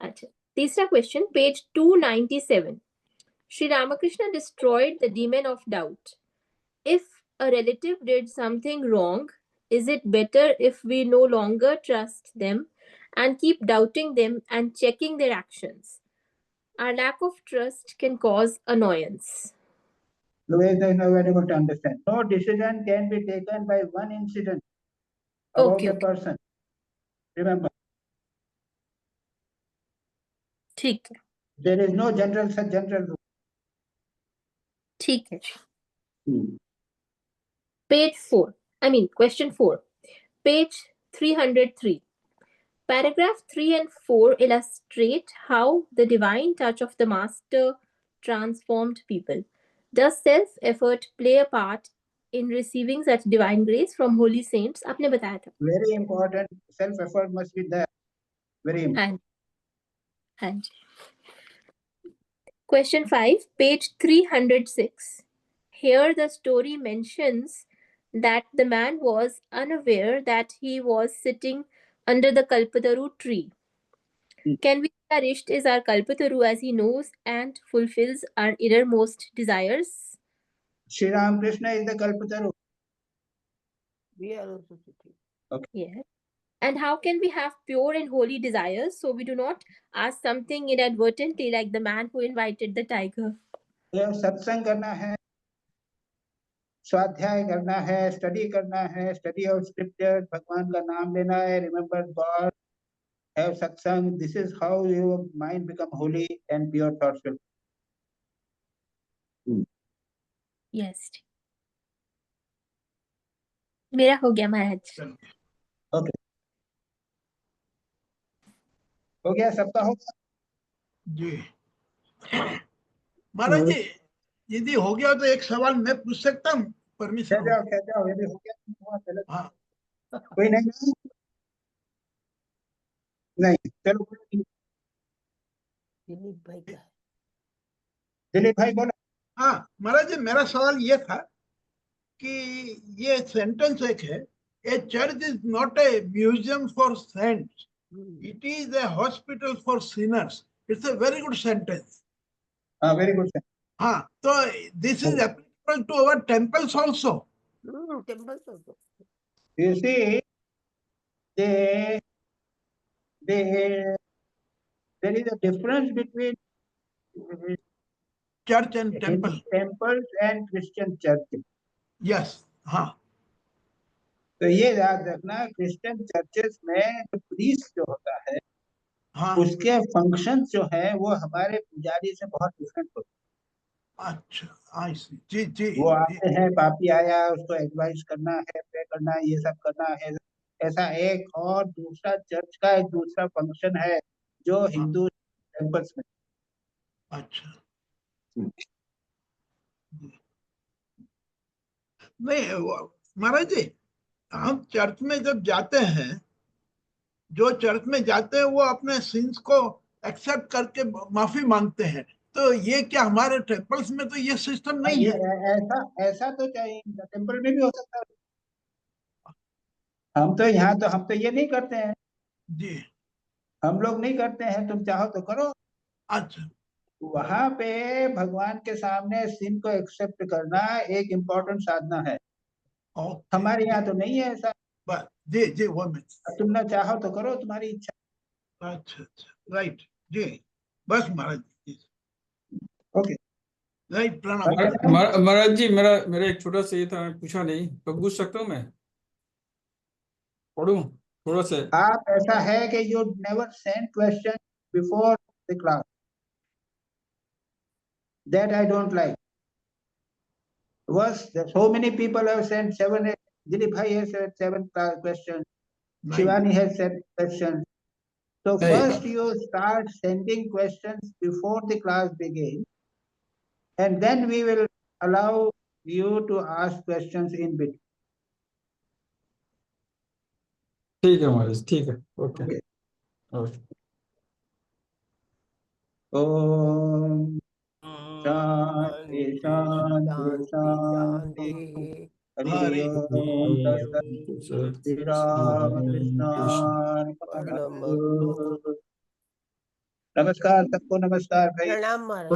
अच्छा, तीसरा question, page 297. Sri Ramakrishna destroyed the demon of doubt. If a relative did something wrong, is it better if we no longer trust them and keep doubting them and checking their actions? Our lack of trust can cause annoyance. Louise is not very good to understand. No decision can be taken by one incident about Okay, a okay. person. Remember, ठीक है, there is no general rule. ठीक है। Page 4, question 4, page 303. Paragraph 3 and 4 illustrate how the divine touch of the Master transformed people. Does self-effort play a part in receiving such divine grace from holy saints? आपने बताया था। Very important. Self-effort must be there. Very important. And question 5, page 306. Here the story mentions that the man was unaware that he was sitting under the Kalpataru tree. Can we say our Isht is our Kalpataru as he knows and fulfills our innermost desires? Sri Ramakrishna is the Kalpataru. We are also sitting. Okay. Yes. And how can we have pure and holy desires so we do not ask something inadvertently like the man who invited the tiger? सत्संग करना है, स्वाध्याय करना है, study करना है, study of scripture, भगवान का नाम लेना है, remember God, have satsang. This is how your mind become holy and pure thoughts will. Yes. मेरा हो गया महाराज। Okay. हो गया, सबका हो गया जी। महाराज जी, यदि हो गया तो एक सवाल मैं पूछ सकता हूँ? परमिशन कह जाओ यदि हो गया तो हुआ, गलत हाँ कोई नहीं नहीं चलो दिलीप भाई का है। दिलीप भाई बोलो। हाँ महाराज जी, मेरा सवाल ये था कि ये सेंटेंस एक है, a church is not a museum for saints, it is a hospital for sinners. It's a very good sentence. हाँ वेरी गुड हाँ, तो this is applicable to our temples also. Temples also. you see they there is a difference between church and Hindu temple, temples and Christian churches. Yes. हाँ तो ये याद रखना, Christian churches में जो प्रीस्ट जो होता है हाँ, उसके फंक्शंस जो है वो हमारे पुजारी से बहुत डिफरेंट होते अच्छा, आई सी, जी जी हैं। वो जी। आते हैं, पापी आया उसको एडवाइस करना है, प्रे करना है, ये सब करना है। ऐसा एक और दूसरा चर्च का एक दूसरा फंक्शन है जो हिंदू टेम्पल्स में। अच्छा, नहीं महाराज जी, हम चर्च में जब जाते हैं, जो चर्च में जाते हैं वो अपने सिंस को एक्सेप्ट करके माफी मांगते हैं। तो ये क्या हमारे टेम्पल्स में तो ये सिस्टम नहीं ये है? ऐसा ऐसा तो चाहिए, टेम्पल में भी हो सकता है। हम तो यहाँ तो हम तो ये नहीं करते हैं, जी, हम लोग नहीं करते हैं, तुम चाहो तो करो। अच्छा, वहां पे भगवान के सामने सिन को एक्सेप्ट करना एक इम्पोर्टेंट साधना है। ओके, हमारे यहाँ तो नहीं है ऐसा। बस जी जी, वो मैं, तुम ना चाहो तो करो, तुम्हारी इच्छा। अच्छा अच्छा, राइट जी, बस महाराज जी, ओके राइट, प्रणाम। महाराज जी, मेरा मेरा एक छोटा सा ये था, मैं पूछा नहीं तो पूछ सकता हूँ मैं? पढ़ूं थोड़ा सा? आप ऐसा है कि you never send question before the class, that I don't like. Was so many people have sent 7, 8, Dilip Bhai has said 7 questions, Shivani has said questions. So नहीं, first you start sending questions before the class begins, and then we will allow you to ask questions in between. ठीक है महाराज, ठीक है, okay Okay. Okay. Om Shanti Shanti Shanti, Shanti Shanti. Hari Hari Om Tat Sat Shri Ram Krishna Pranam. नमस्कार सबको, नमस्कार भाई। प्रणाम महाराज।